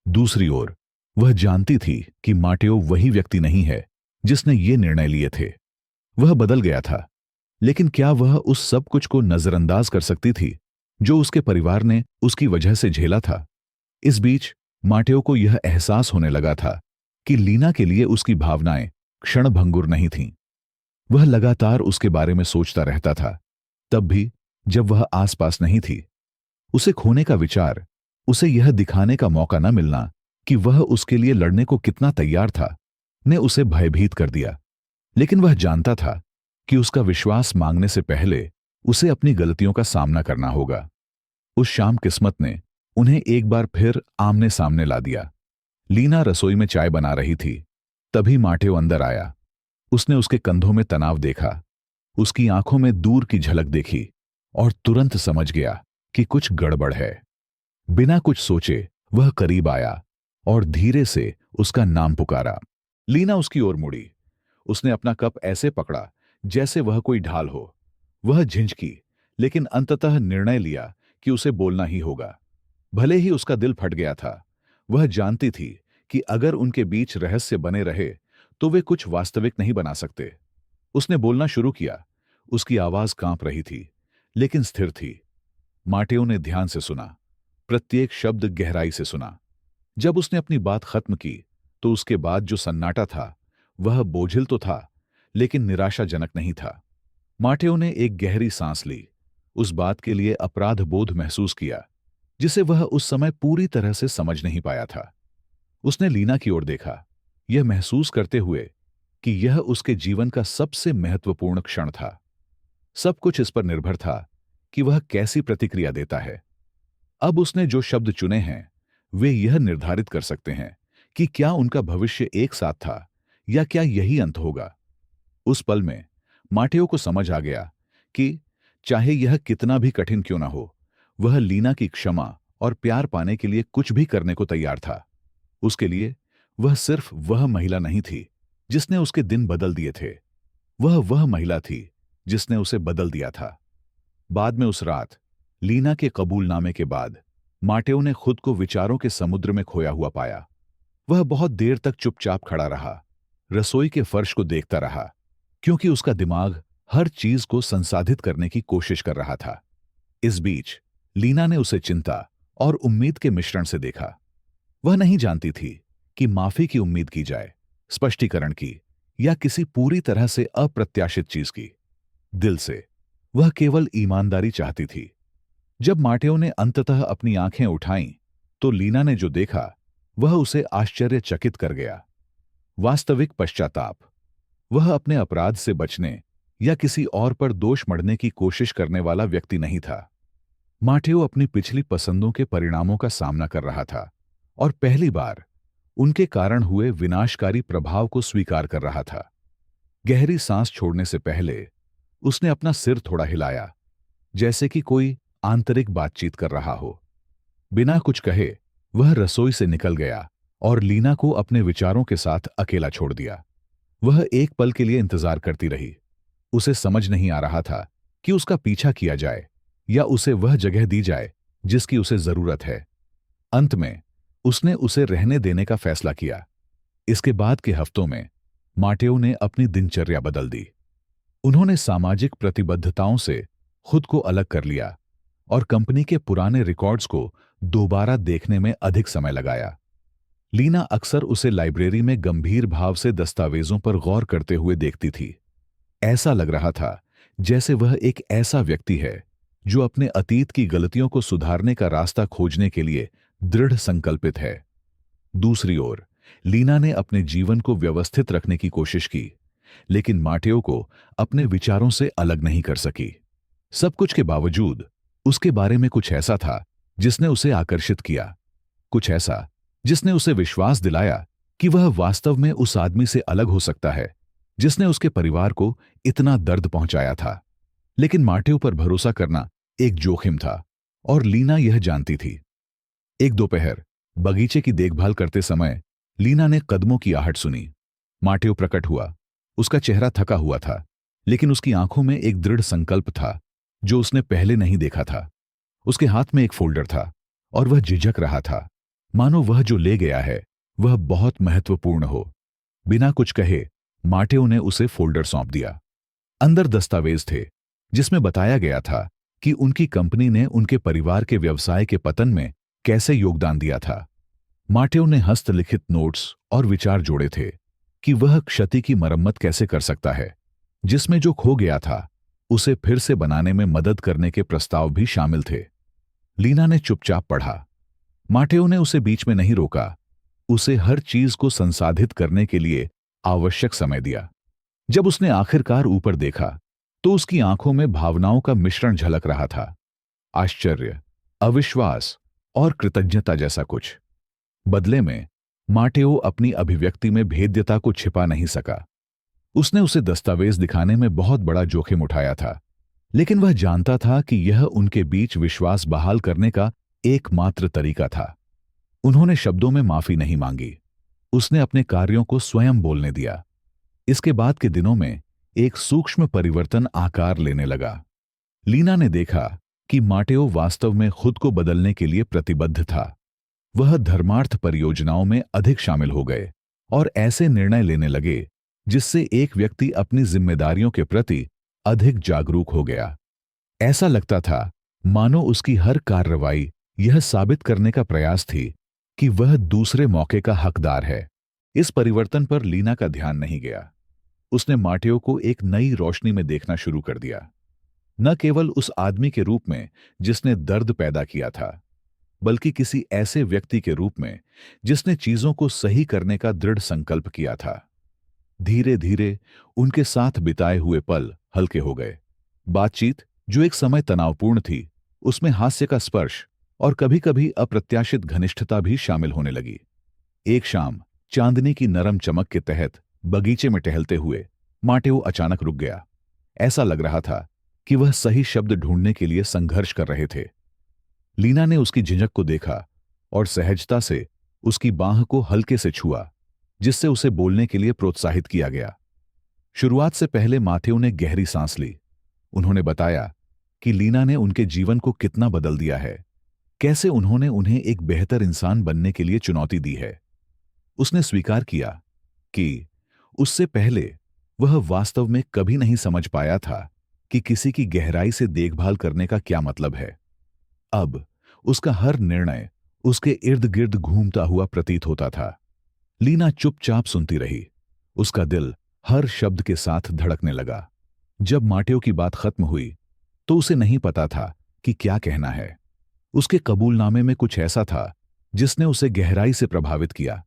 दूसरी ओर वह जानती थी कि माटेओ वही व्यक्ति नहीं है जिसने ये निर्णय लिए थे। वह बदल गया था, लेकिन क्या वह उस सब कुछ को नजरअंदाज कर सकती थी जो उसके परिवार ने उसकी वजह से झेला था? इस बीच माटेओ को यह एहसास होने लगा था कि लीना के लिए उसकी भावनाएं क्षणभंगुर नहीं थीं। वह लगातार उसके बारे में सोचता रहता था, तब भी जब वह आसपास नहीं थी। उसे खोने का विचार, उसे यह दिखाने का मौका न मिलना कि वह उसके लिए लड़ने को कितना तैयार था, ने उसे भयभीत कर दिया, लेकिन वह जानता था कि उसका विश्वास मांगने से पहले उसे अपनी गलतियों का सामना करना होगा। उस शाम किस्मत ने उन्हें एक बार फिर आमने सामने ला दिया। लीना रसोई में चाय बना रही थी, तभी माटेओ अंदर आया। उसने उसके कंधों में तनाव देखा, उसकी आंखों में दूर की झलक देखी और तुरंत समझ गया कि कुछ गड़बड़ है। बिना कुछ सोचे वह करीब आया और धीरे से उसका नाम पुकारा। लीना उसकी ओर मुड़ी। उसने अपना कप ऐसे पकड़ा जैसे वह कोई ढाल हो। वह झिझकी, लेकिन अंततः निर्णय लिया कि उसे बोलना ही होगा। भले ही उसका दिल फट गया था, वह जानती थी कि अगर उनके बीच रहस्य बने रहे तो वे कुछ वास्तविक नहीं बना सकते। उसने बोलना शुरू किया। उसकी आवाज कांप रही थी, लेकिन स्थिर थी। माटेओ ने ध्यान से सुना, प्रत्येक शब्द गहराई से सुना। जब उसने अपनी बात खत्म की, तो उसके बाद जो सन्नाटा था, वह बोझिल तो था, लेकिन निराशाजनक नहीं था। माटेओ ने एक गहरी सांस ली, उस बात के लिए अपराध बोध महसूस किया जिसे वह उस समय पूरी तरह से समझ नहीं पाया था। उसने लीना की ओर देखा, यह महसूस करते हुए कि यह उसके जीवन का सबसे महत्वपूर्ण क्षण था। सब कुछ इस पर निर्भर था कि वह कैसी प्रतिक्रिया देता है। अब उसने जो शब्द चुने हैं, वे यह निर्धारित कर सकते हैं कि क्या उनका भविष्य एक साथ था या क्या यही अंत होगा। उस पल में माटेओ को समझ आ गया कि चाहे यह कितना भी कठिन क्यों ना हो, वह लीना की क्षमा और प्यार पाने के लिए कुछ भी करने को तैयार था। उसके लिए वह सिर्फ वह महिला नहीं थी जिसने उसके दिन बदल दिए थे, वह महिला थी जिसने उसे बदल दिया था। बाद में उस रात, लीना के कबूलनामे के बाद, माटेओ ने खुद को विचारों के समुद्र में खोया हुआ पाया। वह बहुत देर तक चुपचाप खड़ा रहा, रसोई के फर्श को देखता रहा, क्योंकि उसका दिमाग हर चीज को संसाधित करने की कोशिश कर रहा था। इस बीच लीना ने उसे चिंता और उम्मीद के मिश्रण से देखा। वह नहीं जानती थी कि माफी की उम्मीद की जाए, स्पष्टीकरण की, या किसी पूरी तरह से अप्रत्याशित चीज की। दिल से वह केवल ईमानदारी चाहती थी। जब माटेओ ने अंततः अपनी आंखें उठाईं, तो लीना ने जो देखा वह उसे आश्चर्यचकित कर गया। वास्तविक पश्चाताप। वह अपने अपराध से बचने या किसी और पर दोष मढ़ने की कोशिश करने वाला व्यक्ति नहीं था। माटेओ अपनी पिछली पसंदों के परिणामों का सामना कर रहा था और पहली बार उनके कारण हुए विनाशकारी प्रभाव को स्वीकार कर रहा था। गहरी सांस छोड़ने से पहले उसने अपना सिर थोड़ा हिलाया, जैसे कि कोई आंतरिक बातचीत कर रहा हो। बिना कुछ कहे वह रसोई से निकल गया और लीना को अपने विचारों के साथ अकेला छोड़ दिया। वह एक पल के लिए इंतजार करती रही। उसे समझ नहीं आ रहा था कि उसका पीछा किया जाए या उसे वह जगह दी जाए जिसकी उसे जरूरत है। अंत में उसने उसे रहने देने का फैसला किया। इसके बाद के हफ्तों में माटेओ ने अपनी दिनचर्या बदल दी। उन्होंने सामाजिक प्रतिबद्धताओं से खुद को अलग कर लिया और कंपनी के पुराने रिकॉर्ड्स को दोबारा देखने में अधिक समय लगाया। लीना अक्सर उसे लाइब्रेरी में गंभीर भाव से दस्तावेजों पर गौर करते हुए देखती थी। ऐसा लग रहा था जैसे वह एक ऐसा व्यक्ति है जो अपने अतीत की गलतियों को सुधारने का रास्ता खोजने के लिए दृढ़ संकल्पित है। दूसरी ओर लीना ने अपने जीवन को व्यवस्थित रखने की कोशिश की, लेकिन माटेओ को अपने विचारों से अलग नहीं कर सकी। सब कुछ के बावजूद उसके बारे में कुछ ऐसा था जिसने उसे आकर्षित किया, कुछ ऐसा जिसने उसे विश्वास दिलाया कि वह वास्तव में उस आदमी से अलग हो सकता है जिसने उसके परिवार को इतना दर्द पहुंचाया था। लेकिन माटेओ पर भरोसा करना एक जोखिम था और लीना यह जानती थी। एक दोपहर बगीचे की देखभाल करते समय लीना ने कदमों की आहट सुनी। माटेओ प्रकट हुआ। उसका चेहरा थका हुआ था, लेकिन उसकी आंखों में एक दृढ़ संकल्प था जो उसने पहले नहीं देखा था। उसके हाथ में एक फोल्डर था और वह झिझक रहा था, मानो वह जो ले गया है वह बहुत महत्वपूर्ण हो। बिना कुछ कहे माटेओ ने उसे फोल्डर सौंप दिया। अंदर दस्तावेज थे जिसमें बताया गया था कि उनकी कंपनी ने उनके परिवार के व्यवसाय के पतन में कैसे योगदान दिया था। माटेओ ने हस्तलिखित नोट्स और विचार जोड़े थे कि वह क्षति की मरम्मत कैसे कर सकता है। जिसमें जो खो गया था उसे फिर से बनाने में मदद करने के प्रस्ताव भी शामिल थे। लीना ने चुपचाप पढ़ा। माटेओ ने उसे बीच में नहीं रोका, उसे हर चीज को संसाधित करने के लिए आवश्यक समय दिया। जब उसने आखिरकार ऊपर देखा तो उसकी आंखों में भावनाओं का मिश्रण झलक रहा था। आश्चर्य, अविश्वास और कृतज्ञता जैसा कुछ। बदले में माटेओ अपनी अभिव्यक्ति में भेद्यता को छिपा नहीं सका। उसने उसे दस्तावेज दिखाने में बहुत बड़ा जोखिम उठाया था, लेकिन वह जानता था कि यह उनके बीच विश्वास बहाल करने का एकमात्र तरीका था। उन्होंने शब्दों में माफी नहीं मांगी, उसने अपने कार्यों को स्वयं बोलने दिया। इसके बाद के दिनों में एक सूक्ष्म परिवर्तन आकार लेने लगा। लीना ने देखा कि माटेओ वास्तव में खुद को बदलने के लिए प्रतिबद्ध था। वह धर्मार्थ परियोजनाओं में अधिक शामिल हो गए और ऐसे निर्णय लेने लगे जिससे एक व्यक्ति अपनी जिम्मेदारियों के प्रति अधिक जागरूक हो गया। ऐसा लगता था मानो उसकी हर कार्रवाई यह साबित करने का प्रयास थी कि वह दूसरे मौके का हकदार है। इस परिवर्तन पर लीना का ध्यान नहीं गया। उसने माटेओ को एक नई रोशनी में देखना शुरू कर दिया, न केवल उस आदमी के रूप में जिसने दर्द पैदा किया था, बल्कि किसी ऐसे व्यक्ति के रूप में जिसने चीजों को सही करने का दृढ़ संकल्प किया था। धीरे धीरे उनके साथ बिताए हुए पल हल्के हो गए। बातचीत जो एक समय तनावपूर्ण थी, उसमें हास्य का स्पर्श और कभी-कभी अप्रत्याशित घनिष्ठता भी शामिल होने लगी। एक शाम चांदनी की नरम चमक के तहत बगीचे में टहलते हुए माटेओ अचानक रुक गया। ऐसा लग रहा था कि वह सही शब्द ढूंढने के लिए संघर्ष कर रहे थे। लीना ने उसकी झिझक को देखा और सहजता से उसकी बांह को हल्के से छुआ, जिससे उसे बोलने के लिए प्रोत्साहित किया गया। शुरुआत से पहले माटेओ ने गहरी सांस ली। उन्होंने बताया कि लीना ने उनके जीवन को कितना बदल दिया है, कैसे उन्होंने उन्हें एक बेहतर इंसान बनने के लिए चुनौती दी है। उसने स्वीकार किया कि उससे पहले वह वास्तव में कभी नहीं समझ पाया था कि किसी की गहराई से देखभाल करने का क्या मतलब है। अब उसका हर निर्णय उसके इर्द गिर्द घूमता हुआ प्रतीत होता था। लीना चुपचाप सुनती रही, उसका दिल हर शब्द के साथ धड़कने लगा। जब माटेओ की बात खत्म हुई तो उसे नहीं पता था कि क्या कहना है। उसके कबूलनामे में कुछ ऐसा था जिसने उसे गहराई से प्रभावित किया,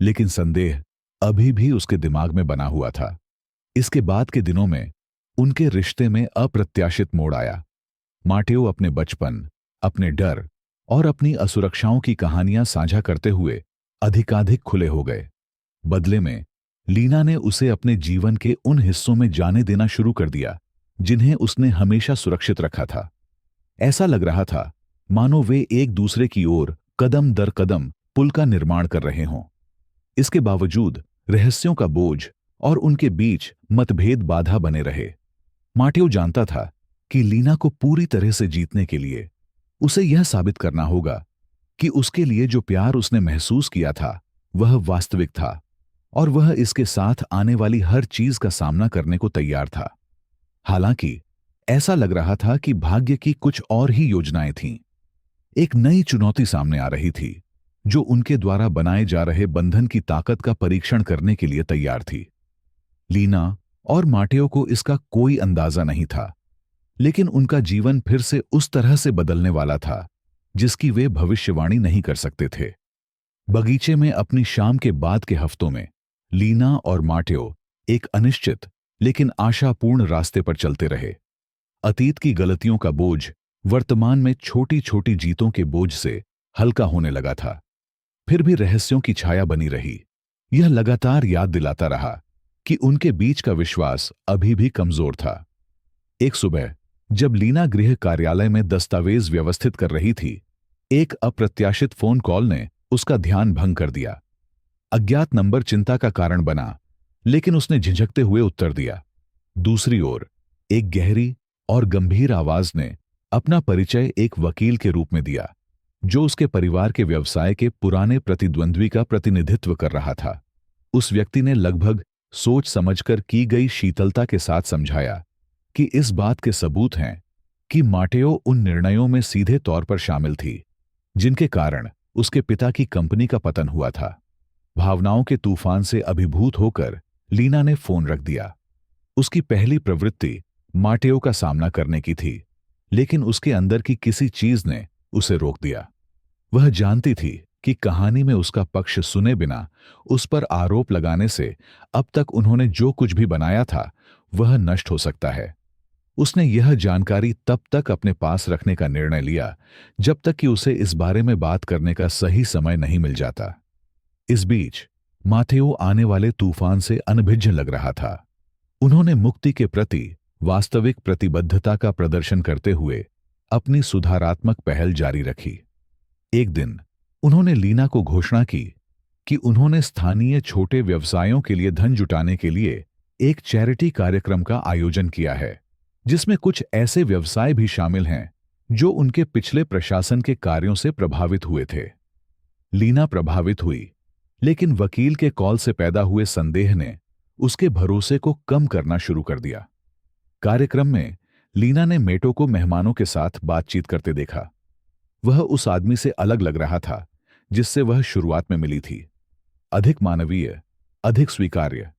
लेकिन संदेह अभी भी उसके दिमाग में बना हुआ था। इसके बाद के दिनों में उनके रिश्ते में अप्रत्याशित मोड़ आया। माटेओ अपने बचपन, अपने डर और अपनी असुरक्षाओं की कहानियां साझा करते हुए अधिकाधिक खुले हो गए। बदले में लीना ने उसे अपने जीवन के उन हिस्सों में जाने देना शुरू कर दिया जिन्हें उसने हमेशा सुरक्षित रखा था। ऐसा लग रहा था मानो वे एक दूसरे की ओर कदम दर कदम पुल का निर्माण कर रहे हों। इसके बावजूद रहस्यों का बोझ और उनके बीच मतभेद बाधा बने रहे। माटेओ जानता था कि लीना को पूरी तरह से जीतने के लिए उसे यह साबित करना होगा कि उसके लिए जो प्यार उसने महसूस किया था वह वास्तविक था और वह इसके साथ आने वाली हर चीज का सामना करने को तैयार था। हालांकि ऐसा लग रहा था कि भाग्य की कुछ और ही योजनाएं थीं। एक नई चुनौती सामने आ रही थी जो उनके द्वारा बनाए जा रहे बंधन की ताकत का परीक्षण करने के लिए तैयार थी। लीना और माटेओ को इसका कोई अंदाजा नहीं था, लेकिन उनका जीवन फिर से उस तरह से बदलने वाला था जिसकी वे भविष्यवाणी नहीं कर सकते थे। बगीचे में अपनी शाम के बाद के हफ्तों में लीना और माटेओ एक अनिश्चित लेकिन आशापूर्ण रास्ते पर चलते रहे। अतीत की गलतियों का बोझ वर्तमान में छोटी छोटी जीतों के बोझ से हल्का होने लगा था। फिर भी रहस्यों की छाया बनी रही। यह लगातार याद दिलाता रहा कि उनके बीच का विश्वास अभी भी कमजोर था। एक सुबह जब लीना गृह कार्यालय में दस्तावेज व्यवस्थित कर रही थी, एक अप्रत्याशित फोन कॉल ने उसका ध्यान भंग कर दिया। अज्ञात नंबर चिंता का कारण बना, लेकिन उसने झिझकते हुए उत्तर दिया। दूसरी ओर एक गहरी और गंभीर आवाज ने अपना परिचय एक वकील के रूप में दिया, जो उसके परिवार के व्यवसाय के पुराने प्रतिद्वंद्वी का प्रतिनिधित्व कर रहा था। उस व्यक्ति ने लगभग सोच समझकर की गई शीतलता के साथ समझाया कि इस बात के सबूत हैं कि माटेओ उन निर्णयों में सीधे तौर पर शामिल थी जिनके कारण उसके पिता की कंपनी का पतन हुआ था। भावनाओं के तूफान से अभिभूत होकर लीना ने फोन रख दिया। उसकी पहली प्रवृत्ति माटेओ का सामना करने की थी, लेकिन उसके अंदर की किसी चीज ने उसे रोक दिया। वह जानती थी कि कहानी में उसका पक्ष सुने बिना उस पर आरोप लगाने से अब तक उन्होंने जो कुछ भी बनाया था वह नष्ट हो सकता है। उसने यह जानकारी तब तक अपने पास रखने का निर्णय लिया जब तक कि उसे इस बारे में बात करने का सही समय नहीं मिल जाता। इस बीच माथेओ आने वाले तूफान से अनभिज्ञ लग रहा था। उन्होंने मुक्ति के प्रति वास्तविक प्रतिबद्धता का प्रदर्शन करते हुए अपनी सुधारात्मक पहल जारी रखी। एक दिन उन्होंने लीना को घोषणा की कि उन्होंने स्थानीय छोटे व्यवसायों के लिए धन जुटाने के लिए एक चैरिटी कार्यक्रम का आयोजन किया है, जिसमें कुछ ऐसे व्यवसाय भी शामिल हैं जो उनके पिछले प्रशासन के कार्यों से प्रभावित हुए थे। लीना प्रभावित हुई, लेकिन वकील के कॉल से पैदा हुए संदेह ने उसके भरोसे को कम करना शुरू कर दिया। कार्यक्रम में लीना ने मेटो को मेहमानों के साथ बातचीत करते देखा। वह उस आदमी से अलग लग रहा था जिससे वह शुरुआत में मिली थी। अधिक मानवीय, अधिक स्वीकार्य।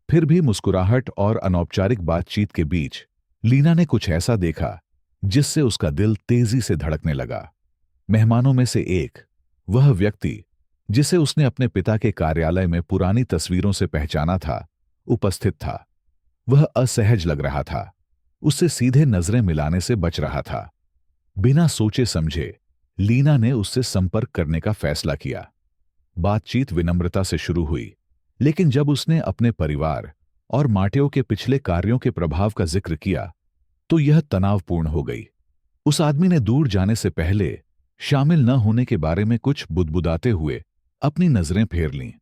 फिर भी मुस्कुराहट और अनौपचारिक बातचीत के बीच लीना ने कुछ ऐसा देखा जिससे उसका दिल तेजी से धड़कने लगा। मेहमानों में से एक, वह व्यक्ति जिसे उसने अपने पिता के कार्यालय में पुरानी तस्वीरों से पहचाना था, उपस्थित था। वह असहज लग रहा था, उससे सीधे नजरें मिलाने से बच रहा था। बिना सोचे समझे लीना ने उससे संपर्क करने का फैसला किया। बातचीत विनम्रता से शुरू हुई, लेकिन जब उसने अपने परिवार और माटेओ के पिछले कार्यों के प्रभाव का जिक्र किया तो यह तनावपूर्ण हो गई। उस आदमी ने दूर जाने से पहले शामिल न होने के बारे में कुछ बुदबुदाते हुए अपनी नजरें फेर लीं।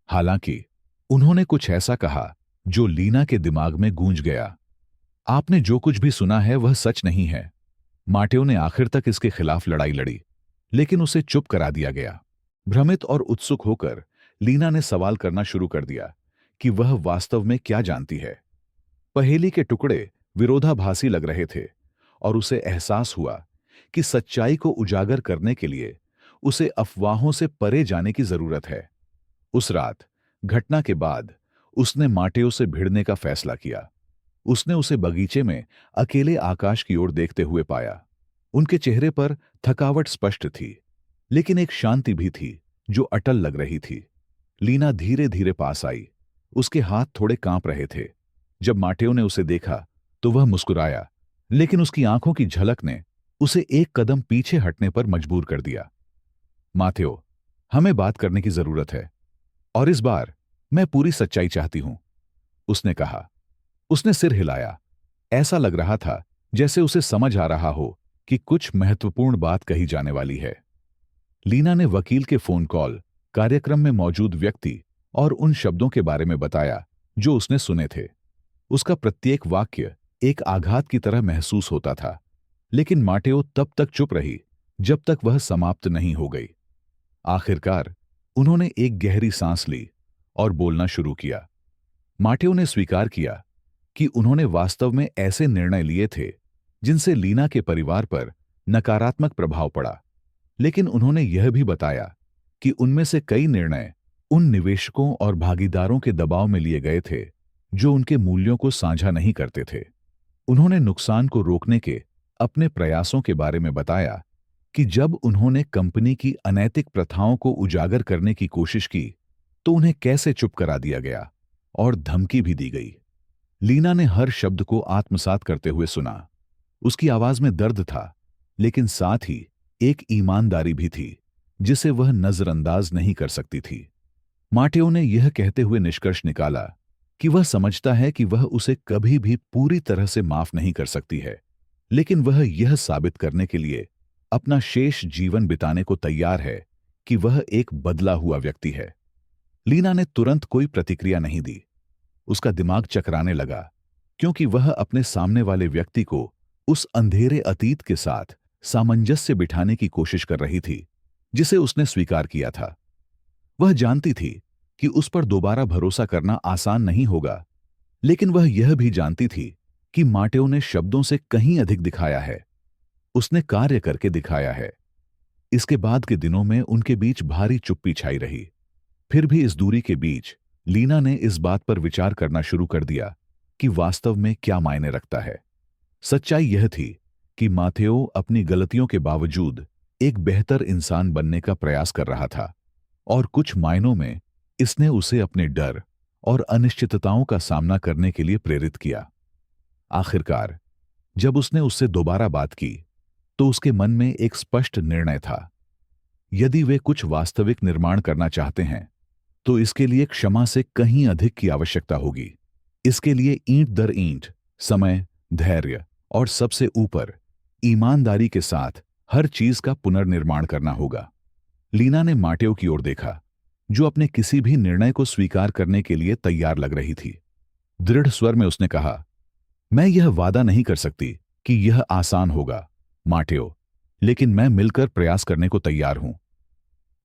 हालांकि उन्होंने कुछ ऐसा कहा जो लीना के दिमाग में गूंज गया। आपने जो कुछ भी सुना है वह सच नहीं है। माटेओ ने आखिर तक इसके खिलाफ लड़ाई लड़ी, लेकिन उसे चुप करा दिया गया। भ्रमित और उत्सुक होकर लीना ने सवाल करना शुरू कर दिया कि वह वास्तव में क्या जानती है। पहेली के टुकड़े विरोधाभासी लग रहे थे और उसे एहसास हुआ कि सच्चाई को उजागर करने के लिए उसे अफवाहों से परे जाने की जरूरत है। उस रात घटना के बाद उसने माटेओ से भिड़ने का फैसला किया। उसने उसे बगीचे में अकेले आकाश की ओर देखते हुए पाया। उनके चेहरे पर थकावट स्पष्ट थी, लेकिन एक शांति भी थी जो अटल लग रही थी। लीना धीरे धीरे पास आई। उसके हाथ थोड़े कांप रहे थे। जब माटेओ ने उसे देखा तो वह मुस्कुराया, लेकिन उसकी आंखों की झलक ने उसे एक कदम पीछे हटने पर मजबूर कर दिया। मातेओ, हमें बात करने की जरूरत है, और इस बार मैं पूरी सच्चाई चाहती हूं, उसने कहा। उसने सिर हिलाया। ऐसा लग रहा था जैसे उसे समझ आ रहा हो कि कुछ महत्वपूर्ण बात कही जाने वाली है। लीना ने वकील के फोन कॉल, कार्यक्रम में मौजूद व्यक्ति और उन शब्दों के बारे में बताया जो उसने सुने थे। उसका प्रत्येक वाक्य एक आघात की तरह महसूस होता था, लेकिन माटेओ तब तक चुप रही जब तक वह समाप्त नहीं हो गई। आखिरकार उन्होंने एक गहरी सांस ली और बोलना शुरू किया। माटेओ ने स्वीकार किया कि उन्होंने वास्तव में ऐसे निर्णय लिए थे जिनसे लीना के परिवार पर नकारात्मक प्रभाव पड़ा, लेकिन उन्होंने यह भी बताया कि उनमें से कई निर्णय उन निवेशकों और भागीदारों के दबाव में लिए गए थे जो उनके मूल्यों को साझा नहीं करते थे। उन्होंने नुकसान को रोकने के अपने प्रयासों के बारे में बताया कि जब उन्होंने कंपनी की अनैतिक प्रथाओं को उजागर करने की कोशिश की तो उन्हें कैसे चुप करा दिया गया और धमकी भी दी गई। लीना ने हर शब्द को आत्मसात करते हुए सुना। उसकी आवाज में दर्द था, लेकिन साथ ही एक ईमानदारी भी थी जिसे वह नजरअंदाज नहीं कर सकती थी। माटेओ ने यह कहते हुए निष्कर्ष निकाला कि वह समझता है कि वह उसे कभी भी पूरी तरह से माफ नहीं कर सकती है, लेकिन वह यह साबित करने के लिए अपना शेष जीवन बिताने को तैयार है कि वह एक बदला हुआ व्यक्ति है। लीना ने तुरंत कोई प्रतिक्रिया नहीं दी। उसका दिमाग चकराने लगा, क्योंकि वह अपने सामने वाले व्यक्ति को उस अंधेरे अतीत के साथ सामंजस्य बिठाने की कोशिश कर रही थी जिसे उसने स्वीकार किया था। वह जानती थी कि उस पर दोबारा भरोसा करना आसान नहीं होगा, लेकिन वह यह भी जानती थी कि माटेओ ने शब्दों से कहीं अधिक दिखाया है। उसने कार्य करके दिखाया है। इसके बाद के दिनों में उनके बीच भारी चुप्पी छाई रही। फिर भी इस दूरी के बीच लीना ने इस बात पर विचार करना शुरू कर दिया कि वास्तव में क्या मायने रखता है। सच्चाई यह थी कि मातेओ अपनी गलतियों के बावजूद एक बेहतर इंसान बनने का प्रयास कर रहा था, और कुछ मायनों में इसने उसे अपने डर और अनिश्चितताओं का सामना करने के लिए प्रेरित किया। आखिरकार जब उसने उससे दोबारा बात की, तो उसके मन में एक स्पष्ट निर्णय था। यदि वे कुछ वास्तविक निर्माण करना चाहते हैं, तो इसके लिए क्षमा से कहीं अधिक की आवश्यकता होगी। इसके लिए ईंट दर ईंट, समय, धैर्य और सबसे ऊपर ईमानदारी के साथ हर चीज का पुनर्निर्माण करना होगा। लीना ने माटेओ की ओर देखा, जो अपने किसी भी निर्णय को स्वीकार करने के लिए तैयार लग रही थी। दृढ़ स्वर में उसने कहा, मैं यह वादा नहीं कर सकती कि यह आसान होगा, माटेओ, लेकिन मैं मिलकर प्रयास करने को तैयार हूं।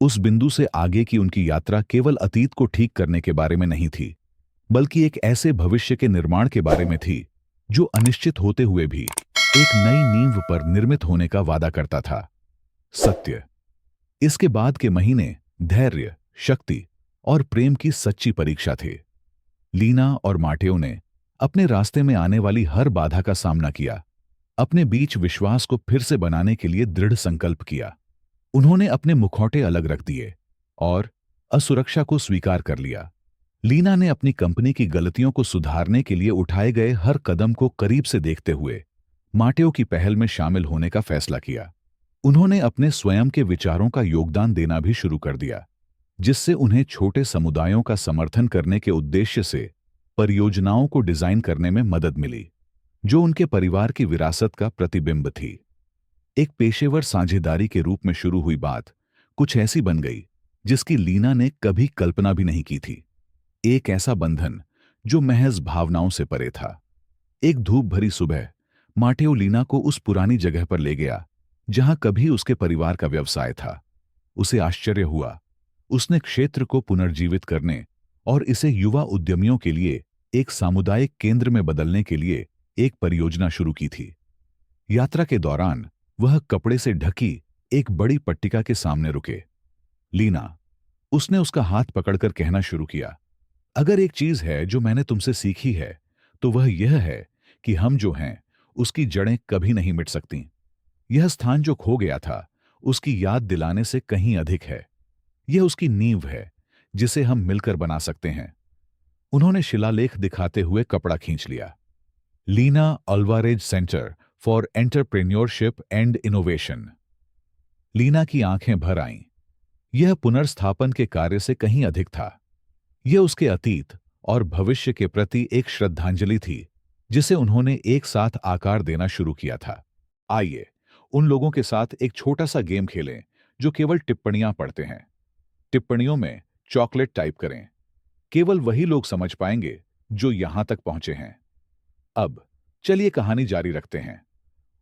उस बिंदु से आगे की उनकी यात्रा केवल अतीत को ठीक करने के बारे में नहीं थी, बल्कि एक ऐसे भविष्य के निर्माण के बारे में थी जो अनिश्चित होते हुए भी एक नई नींव पर निर्मित होने का वादा करता था। सत्य। इसके बाद के महीने धैर्य, शक्ति और प्रेम की सच्ची परीक्षा थे। लीना और माटेओ ने अपने रास्ते में आने वाली हर बाधा का सामना किया, अपने बीच विश्वास को फिर से बनाने के लिए दृढ़ संकल्प किया। उन्होंने अपने मुखौटे अलग रख दिए और असुरक्षा को स्वीकार कर लिया। लीना ने अपनी कंपनी की गलतियों को सुधारने के लिए उठाए गए हर कदम को करीब से देखते हुए माटेओ की पहल में शामिल होने का फैसला किया। उन्होंने अपने स्वयं के विचारों का योगदान देना भी शुरू कर दिया, जिससे उन्हें छोटे समुदायों का समर्थन करने के उद्देश्य से परियोजनाओं को डिजाइन करने में मदद मिली, जो उनके परिवार की विरासत का प्रतिबिंब थी। एक पेशेवर साझेदारी के रूप में शुरू हुई बात कुछ ऐसी बन गई जिसकी लीना ने कभी कल्पना भी नहीं की थी। एक ऐसा बंधन जो महज भावनाओं से परे था। एक धूप भरी सुबह माटेओ लीना को उस पुरानी जगह पर ले गया जहां कभी उसके परिवार का व्यवसाय था। उसे आश्चर्य हुआ। उसने क्षेत्र को पुनर्जीवित करने और इसे युवा उद्यमियों के लिए एक सामुदायिक केंद्र में बदलने के लिए एक परियोजना शुरू की थी। यात्रा के दौरान वह कपड़े से ढकी एक बड़ी पट्टिका के सामने रुके। लीना, उसने उसका हाथ पकड़कर कहना शुरू किया, अगर एक चीज है जो मैंने तुमसे सीखी है, तो वह यह है कि हम जो हैं, उसकी जड़ें कभी नहीं मिट सकती। यह स्थान जो खो गया था, उसकी याद दिलाने से कहीं अधिक है। यह उसकी नींव है, जिसे हम मिलकर बना सकते हैं। उन्होंने शिलालेख दिखाते हुए कपड़ा खींच लिया। Leena Alvarez centre for entrepreneurship and innovation. Leena की आंखें भर आईं। यह पुनर्स्थापन के कार्य से कहीं अधिक था। यह उसके अतीत और भविष्य के प्रति एक श्रद्धांजलि थी, जिसे उन्होंने एक साथ आकार देना शुरू किया था। आइए उन लोगों के साथ एक छोटा सा गेम खेलें जो केवल टिप्पणियां पढ़ते हैं। टिप्पणियों में चॉकलेट टाइप करें। केवल वही लोग समझ पाएंगे जो यहां तक पहुंचे हैं। अब चलिए कहानी जारी रखते हैं।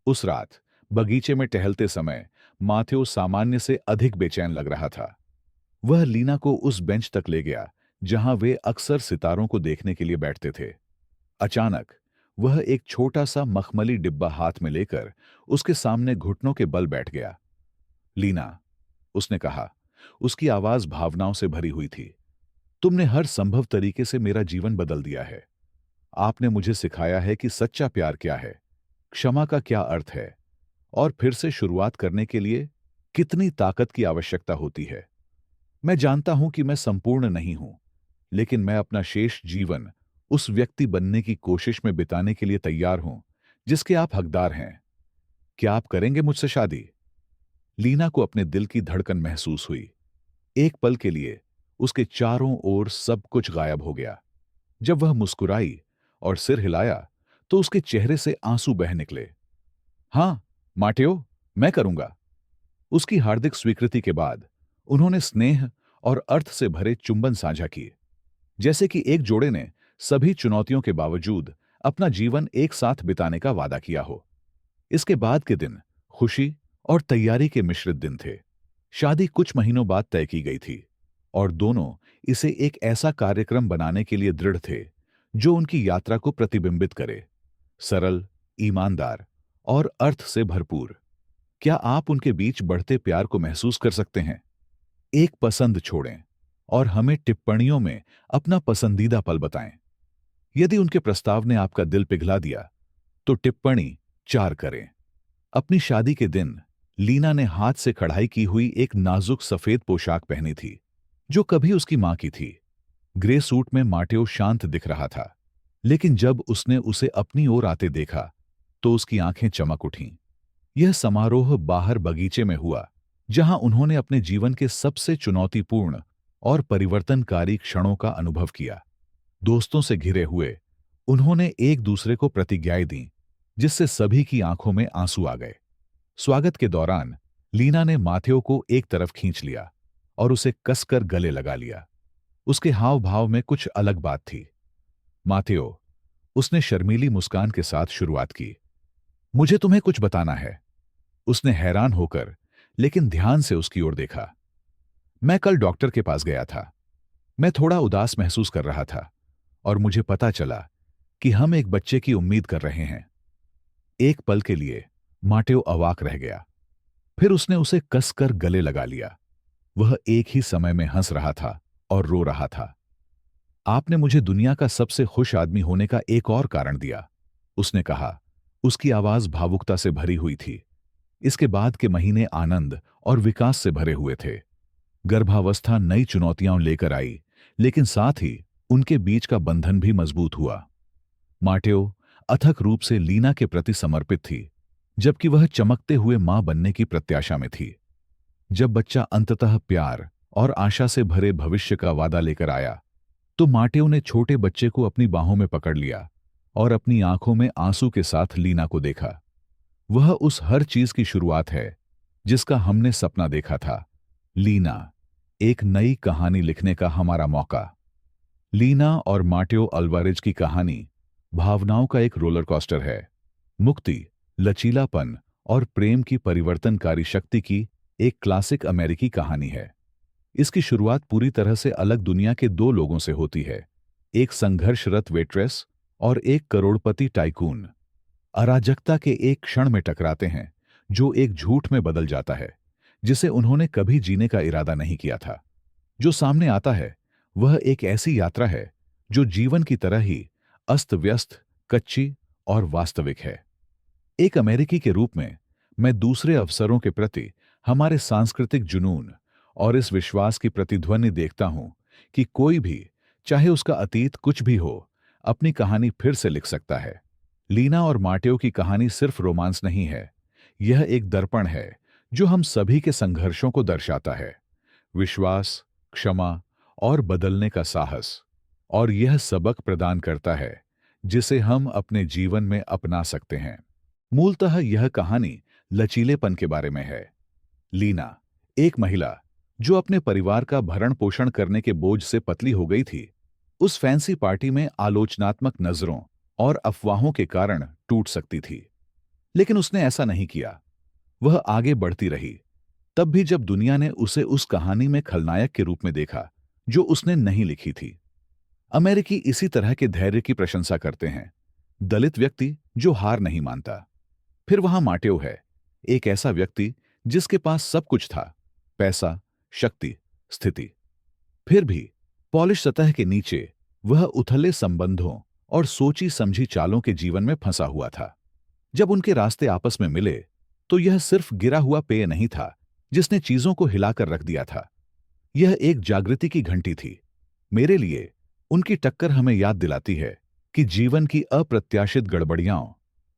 उस रात बगीचे में टहलते समय माथेओ सामान्य से अधिक बेचैन लग रहा था। वह लीना को उस बेंच तक ले गया जहां वे अक्सर सितारों को देखने के लिए बैठते थे। अचानक वह एक छोटा सा मखमली डिब्बा हाथ में लेकर उसके सामने घुटनों के बल बैठ गया। लीना, उसने कहा, उसकी आवाज भावनाओं से भरी हुई थी, तुमने हर संभव तरीके से मेरा जीवन बदल दिया है। आपने मुझे सिखाया है कि सच्चा प्यार क्या है, क्षमा का क्या अर्थ है, और फिर से शुरुआत करने के लिए कितनी ताकत की आवश्यकता होती है। मैं जानता हूं कि मैं संपूर्ण नहीं हूं, लेकिन मैं अपना शेष जीवन उस व्यक्ति बनने की कोशिश में बिताने के लिए तैयार हूं जिसके आप हकदार हैं। क्या आप करेंगे मुझसे शादी? लीना को अपने दिल की धड़कन महसूस हुई। एक पल के लिए उसके चारों ओर सब कुछ गायब हो गया। जब वह मुस्कुराई और सिर हिलाया, तो उसके चेहरे से आंसू बह निकले। हां, माटेओ, मैं करूंगा। उसकी हार्दिक स्वीकृति के बाद उन्होंने स्नेह और अर्थ से भरे चुंबन साझा किए, जैसे कि एक जोड़े ने सभी चुनौतियों के बावजूद अपना जीवन एक साथ बिताने का वादा किया हो। इसके बाद के दिन खुशी और तैयारी के मिश्रित दिन थे। शादी कुछ महीनों बाद तय की गई थी और दोनों इसे एक ऐसा कार्यक्रम बनाने के लिए दृढ़ थे जो उनकी यात्रा को प्रतिबिंबित करे, सरल, ईमानदार और अर्थ से भरपूर। क्या आप उनके बीच बढ़ते प्यार को महसूस कर सकते हैं? एक पसंद छोड़ें और हमें टिप्पणियों में अपना पसंदीदा पल बताएं। यदि उनके प्रस्ताव ने आपका दिल पिघला दिया, तो टिप्पणी 4 करें। अपनी शादी के दिन लीना ने हाथ से कढ़ाई की हुई एक नाजुक सफेद पोशाक पहनी थी, जो कभी उसकी मां की थी। ग्रे सूट में माटेओ शांत दिख रहा था, लेकिन जब उसने उसे अपनी ओर आते देखा, तो उसकी आंखें चमक उठीं। यह समारोह बाहर बगीचे में हुआ, जहां उन्होंने अपने जीवन के सबसे चुनौतीपूर्ण और परिवर्तनकारी क्षणों का अनुभव किया। दोस्तों से घिरे हुए उन्होंने एक दूसरे को प्रतिज्ञाएं दी, जिससे सभी की आंखों में आंसू आ गए। स्वागत के दौरान लीना ने माथेओ को एक तरफ खींच लिया और उसे कसकर गले लगा लिया। उसके हाव भाव में कुछ अलग बात थी। माथेओ, उसने शर्मीली मुस्कान के साथ शुरुआत की, मुझे तुम्हें कुछ बताना है। उसने हैरान होकर लेकिन ध्यान से उसकी ओर देखा। मैं कल डॉक्टर के पास गया था। मैं थोड़ा उदास महसूस कर रहा था और मुझे पता चला कि हम एक बच्चे की उम्मीद कर रहे हैं। एक पल के लिए माटेओ अवाक रह गया। फिर उसने उसे कसकर गले लगा लिया। वह एक ही समय में हंस रहा था और रो रहा था। आपने मुझे दुनिया का सबसे खुश आदमी होने का एक और कारण दिया, उसने कहा। उसकी आवाज भावुकता से भरी हुई थी। इसके बाद के महीने आनंद और विकास से भरे हुए थे। गर्भावस्था नई चुनौतियां लेकर आई, लेकिन साथ ही उनके बीच का बंधन भी मजबूत हुआ। माटेओ अथक रूप से लीना के प्रति समर्पित थी, जबकि वह चमकते हुए मां बनने की प्रत्याशा में थी। जब बच्चा अंततः प्यार और आशा से भरे भविष्य का वादा लेकर आया, तो माटेओ ने छोटे बच्चे को अपनी बाहों में पकड़ लिया और अपनी आंखों में आंसू के साथ लीना को देखा। वह उस हर चीज की शुरुआत है जिसका हमने सपना देखा था। लीना, एक नई कहानी लिखने का हमारा मौका। लीना और माटेओ अल्वारेज की कहानी भावनाओं का एक रोलर कोस्टर है। मुक्ति, लचीलापन और प्रेम की परिवर्तनकारी शक्ति की एक क्लासिक अमेरिकी कहानी है। इसकी शुरुआत पूरी तरह से अलग दुनिया के दो लोगों से होती है, एक संघर्षरत वेट्रेस और एक करोड़पति टाइकून। अराजकता के एक क्षण में टकराते हैं, जो एक झूठ में बदल जाता है, जिसे उन्होंने कभी जीने का इरादा नहीं किया था। जो सामने आता है वह एक ऐसी यात्रा है जो जीवन की तरह ही अस्त व्यस्त, कच्ची और वास्तविक है। एक अमेरिकी के रूप में मैं दूसरे अवसरों के प्रति हमारे सांस्कृतिक जुनून और इस विश्वास की प्रतिध्वनि देखता हूं कि कोई भी, चाहे उसका अतीत कुछ भी हो, अपनी कहानी फिर से लिख सकता है। लीना और माटेओ की कहानी सिर्फ रोमांस नहीं है, यह एक दर्पण है जो हम सभी के संघर्षों को दर्शाता है। विश्वास, क्षमा और बदलने का साहस, और यह सबक प्रदान करता है जिसे हम अपने जीवन में अपना सकते हैं। मूलतः यह कहानी लचीलेपन के बारे में है। लीना, एक महिला जो अपने परिवार का भरण पोषण करने के बोझ से पतली हो गई थी, उस फैंसी पार्टी में आलोचनात्मक नजरों और अफवाहों के कारण टूट सकती थी। लेकिन उसने ऐसा नहीं किया। वह आगे बढ़ती रही, तब भी जब दुनिया ने उसे उस कहानी में खलनायक के रूप में देखा जो उसने नहीं लिखी थी। अमेरिकी इसी तरह के धैर्य की प्रशंसा करते हैं, दलित व्यक्ति जो हार नहीं मानता। फिर वहां माटेओ है, एक ऐसा व्यक्ति जिसके पास सब कुछ था, पैसा, शक्ति, स्थिति। फिर भी पॉलिश सतह के नीचे वह उथले संबंधों और सोची समझी चालों के जीवन में फंसा हुआ था। जब उनके रास्ते आपस में मिले, तो यह सिर्फ गिरा हुआ पेय नहीं था जिसने चीजों को हिलाकर रख दिया था। यह एक जागृति की घंटी थी। मेरे लिए उनकी टक्कर हमें याद दिलाती है कि जीवन की अप्रत्याशित गड़बड़ियां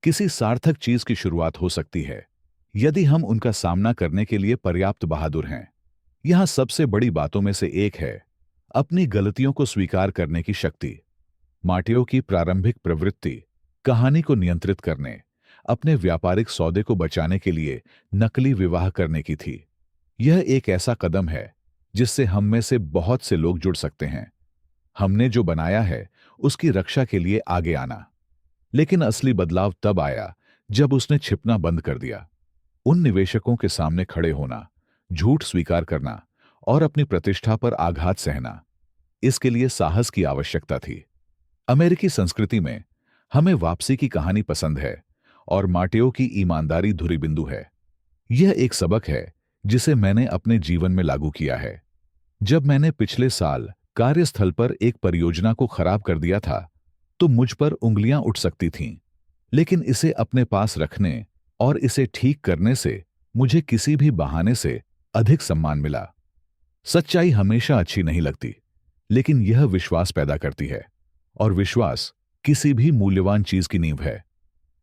किसी सार्थक चीज की शुरुआत हो सकती है, यदि हम उनका सामना करने के लिए पर्याप्त बहादुर हैं। यहां सबसे बड़ी बातों में से एक है अपनी गलतियों को स्वीकार करने की शक्ति। माटेओ की प्रारंभिक प्रवृत्ति कहानी को नियंत्रित करने, अपने व्यापारिक सौदे को बचाने के लिए नकली विवाह करने की थी। यह एक ऐसा कदम है जिससे हम में से बहुत से लोग जुड़ सकते हैं। हमने जो बनाया है उसकी रक्षा के लिए आगे आना। लेकिन असली बदलाव तब आया जब उसने छिपना बंद कर दिया। उन निवेशकों के सामने खड़े होना, झूठ स्वीकार करना और अपनी प्रतिष्ठा पर आघात सहना, इसके लिए साहस की आवश्यकता थी। अमेरिकी संस्कृति में हमें वापसी की कहानी पसंद है और माटेओ की ईमानदारी धुरी बिंदु है। यह एक सबक है जिसे मैंने अपने जीवन में लागू किया है। जब मैंने पिछले साल कार्यस्थल पर एक परियोजना को खराब कर दिया था, तो मुझ पर उंगलियां उठ सकती थीं, लेकिन इसे अपने पास रखने और इसे ठीक करने से मुझे किसी भी बहाने से अधिक सम्मान मिला। सच्चाई हमेशा अच्छी नहीं लगती, लेकिन यह विश्वास पैदा करती है, और विश्वास किसी भी मूल्यवान चीज की नींव है।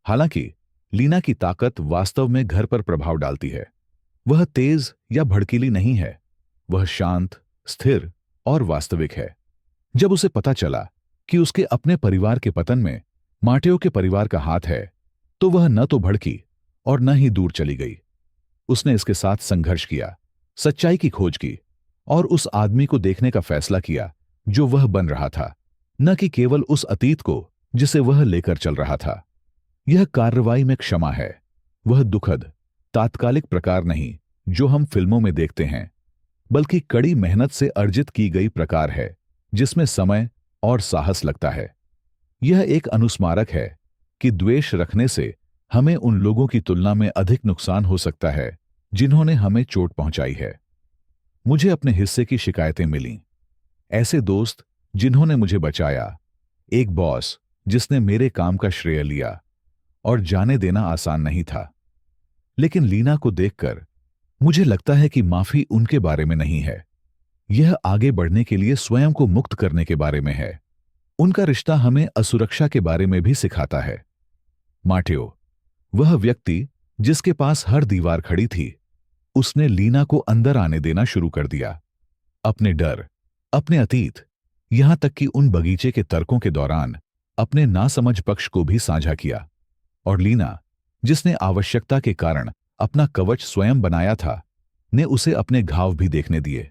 हालांकि लीना की ताकत वास्तव में घर पर प्रभाव डालती है। वह तेज या भड़कीली नहीं है, वह शांत, स्थिर और वास्तविक है। जब उसे पता चला कि उसके अपने परिवार के पतन में माटेओ के परिवार का हाथ है, तो वह न तो भड़की और न ही दूर चली गई। उसने इसके साथ संघर्ष किया, सच्चाई की खोज की और उस आदमी को देखने का फैसला किया जो वह बन रहा था, न कि केवल उस अतीत को जिसे वह लेकर चल रहा था। यह कार्रवाई में क्षमा है। वह दुखद, तात्कालिक प्रकार नहीं जो हम फिल्मों में देखते हैं, बल्कि कड़ी मेहनत से अर्जित की गई प्रकार है, जिसमें समय और साहस लगता है। यह एक अनुस्मारक है कि द्वेष रखने से हमें उन लोगों की तुलना में अधिक नुकसान हो सकता है जिन्होंने हमें चोट पहुंचाई है। मुझे अपने हिस्से की शिकायतें मिलीं। ऐसे दोस्त जिन्होंने मुझे बचाया, एक बॉस जिसने मेरे काम का श्रेय लिया, और जाने देना आसान नहीं था। लेकिन लीना को देखकर मुझे लगता है कि माफी उनके बारे में नहीं है, यह आगे बढ़ने के लिए स्वयं को मुक्त करने के बारे में है। उनका रिश्ता हमें असुरक्षा के बारे में भी सिखाता है। माटेओ, वह व्यक्ति जिसके पास हर दीवार खड़ी थी, उसने लीना को अंदर आने देना शुरू कर दिया। अपने डर, अपने अतीत, यहां तक कि उन बगीचे के तर्कों के दौरान अपने नासमझ पक्ष को भी साझा किया। और लीना, जिसने आवश्यकता के कारण अपना कवच स्वयं बनाया था, ने उसे अपने घाव भी देखने दिए।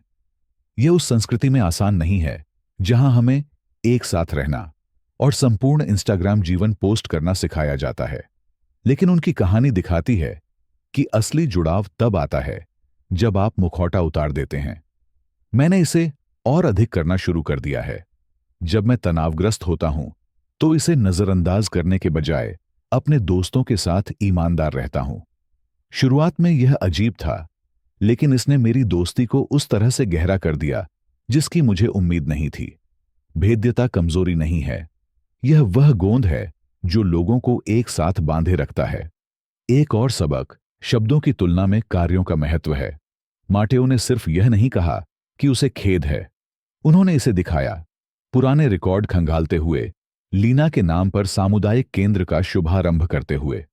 यह उस संस्कृति में आसान नहीं है जहां हमें एक साथ रहना और संपूर्ण इंस्टाग्राम जीवन पोस्ट करना सिखाया जाता है। लेकिन उनकी कहानी दिखाती है कि असली जुड़ाव तब आता है जब आप मुखौटा उतार देते हैं। मैंने इसे और अधिक करना शुरू कर दिया है। जब मैं तनावग्रस्त होता हूं, तो इसे नजरअंदाज करने के बजाय अपने दोस्तों के साथ ईमानदार रहता हूं। शुरुआत में यह अजीब था, लेकिन इसने मेरी दोस्ती को उस तरह से गहरा कर दिया जिसकी मुझे उम्मीद नहीं थी। भेद्यता कमजोरी नहीं है, यह वह गोंद है जो लोगों को एक साथ बांधे रखता है। एक और सबक शब्दों की तुलना में कार्यों का महत्व है। माटेओ ने सिर्फ यह नहीं कहा कि उसे खेद है, उन्होंने इसे दिखाया। पुराने रिकॉर्ड खंगालते हुए, लीना के नाम पर सामुदायिक केंद्र का शुभारंभ करते हुए।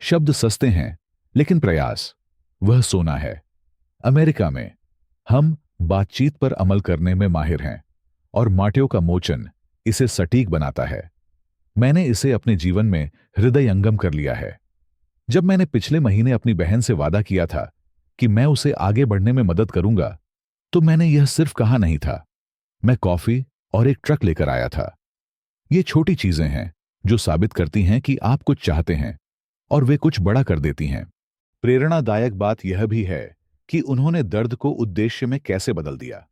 शब्द सस्ते हैं, लेकिन प्रयास वह सोना है। अमेरिका में हम बातचीत पर अमल करने में माहिर हैं, और माटेओ का मोचन इसे सटीक बनाता है। मैंने इसे अपने जीवन में हृदयंगम कर लिया है। जब मैंने पिछले महीने अपनी बहन से वादा किया था कि मैं उसे आगे बढ़ने में मदद करूंगा, तो मैंने यह सिर्फ कहा नहीं था, मैं कॉफी और एक ट्रक लेकर आया था। ये छोटी चीजें हैं जो साबित करती हैं कि आप कुछ चाहते हैं, और वे कुछ बड़ा कर देती हैं। प्रेरणादायक बात यह भी है कि उन्होंने दर्द को उद्देश्य में कैसे बदल दिया।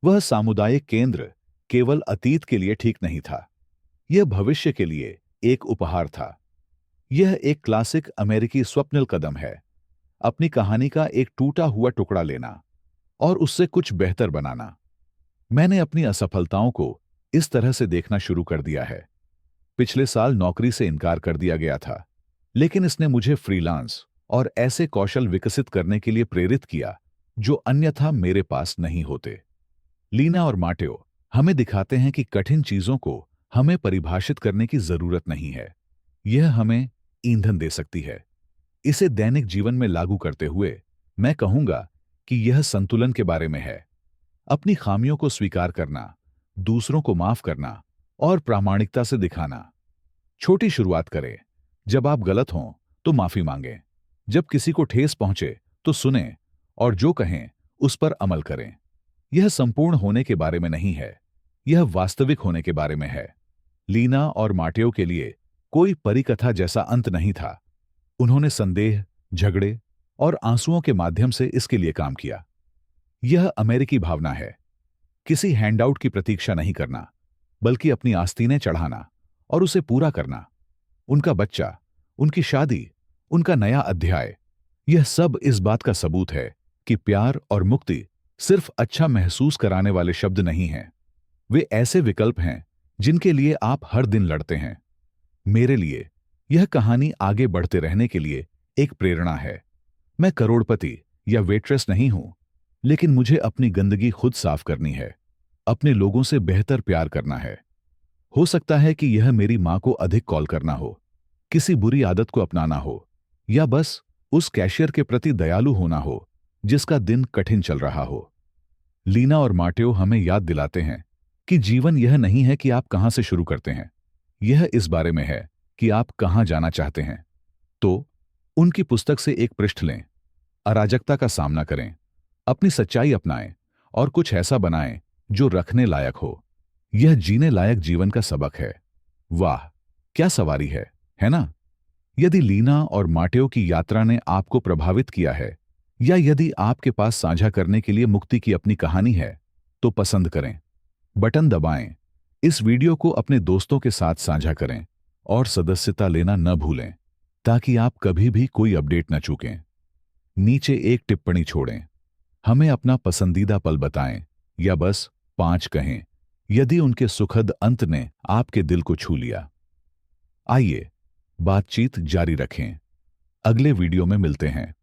वह सामुदायिक केंद्र केवल अतीत के लिए ठीक नहीं था, यह भविष्य के लिए एक उपहार था। यह एक क्लासिक अमेरिकी स्वप्निल कदम है, अपनी कहानी का एक टूटा हुआ टुकड़ा लेना और उससे कुछ बेहतर बनाना। मैंने अपनी असफलताओं को इस तरह से देखना शुरू कर दिया है। पिछले साल नौकरी से इनकार कर दिया गया था, लेकिन इसने मुझे फ्रीलांस और ऐसे कौशल विकसित करने के लिए प्रेरित किया जो अन्यथा मेरे पास नहीं होते। लीना और माटेओ हमें दिखाते हैं कि कठिन चीजों को हमें परिभाषित करने की जरूरत नहीं है, यह हमें ईंधन दे सकती है। इसे दैनिक जीवन में लागू करते हुए मैं कहूंगा कि यह संतुलन के बारे में है। अपनी खामियों को स्वीकार करना, दूसरों को माफ करना और प्रामाणिकता से दिखाना। छोटी शुरुआत करें। जब आप गलत हों तो माफी मांगें, जब किसी को ठेस पहुंचे तो सुनें, और जो कहें उस पर अमल करें। यह संपूर्ण होने के बारे में नहीं है, यह वास्तविक होने के बारे में है। लीना और माटेओ के लिए कोई परिकथा जैसा अंत नहीं था। उन्होंने संदेह, झगड़े और आंसुओं के माध्यम से इसके लिए काम किया। यह अमेरिकी भावना है, किसी हैंडआउट की प्रतीक्षा नहीं करना, बल्कि अपनी आस्तीनें चढ़ाना और उसे पूरा करना। उनका बच्चा, उनकी शादी, उनका नया अध्याय, यह सब इस बात का सबूत है कि प्यार और मुक्ति सिर्फ अच्छा महसूस कराने वाले शब्द नहीं हैं। वे ऐसे विकल्प हैं जिनके लिए आप हर दिन लड़ते हैं। मेरे लिए यह कहानी आगे बढ़ते रहने के लिए एक प्रेरणा है। मैं करोड़पति या वेट्रेस नहीं हूं, लेकिन मुझे अपनी गंदगी खुद साफ करनी है। अपने लोगों से बेहतर प्यार करना है। हो सकता है कि यह मेरी मां को अधिक कॉल करना हो, किसी बुरी आदत को अपनाना हो, या बस उस कैशियर के प्रति दयालु होना हो जिसका दिन कठिन चल रहा हो। लीना और माटेओ हमें याद दिलाते हैं कि जीवन यह नहीं है कि आप कहां से शुरू करते हैं, यह इस बारे में है कि आप कहां जाना चाहते हैं। तो उनकी पुस्तक से एक पृष्ठ लें, अराजकता का सामना करें, अपनी सच्चाई अपनाएं और कुछ ऐसा बनाएं जो रखने लायक हो। यह जीने लायक जीवन का सबक है। वाह, क्या सवारी है ना? यदि लीना और माटेओ की यात्रा ने आपको प्रभावित किया है, या यदि आपके पास साझा करने के लिए मुक्ति की अपनी कहानी है, तो पसंद करें, बटन दबाएं, इस वीडियो को अपने दोस्तों के साथ साझा करें और सदस्यता लेना न भूलें ताकि आप कभी भी कोई अपडेट न चूकें। नीचे एक टिप्पणी छोड़ें, हमें अपना पसंदीदा पल बताएं या बस 5 कहें यदि उनके सुखद अंत ने आपके दिल को छू लिया। आइए बातचीत जारी रखें। अगले वीडियो में मिलते हैं।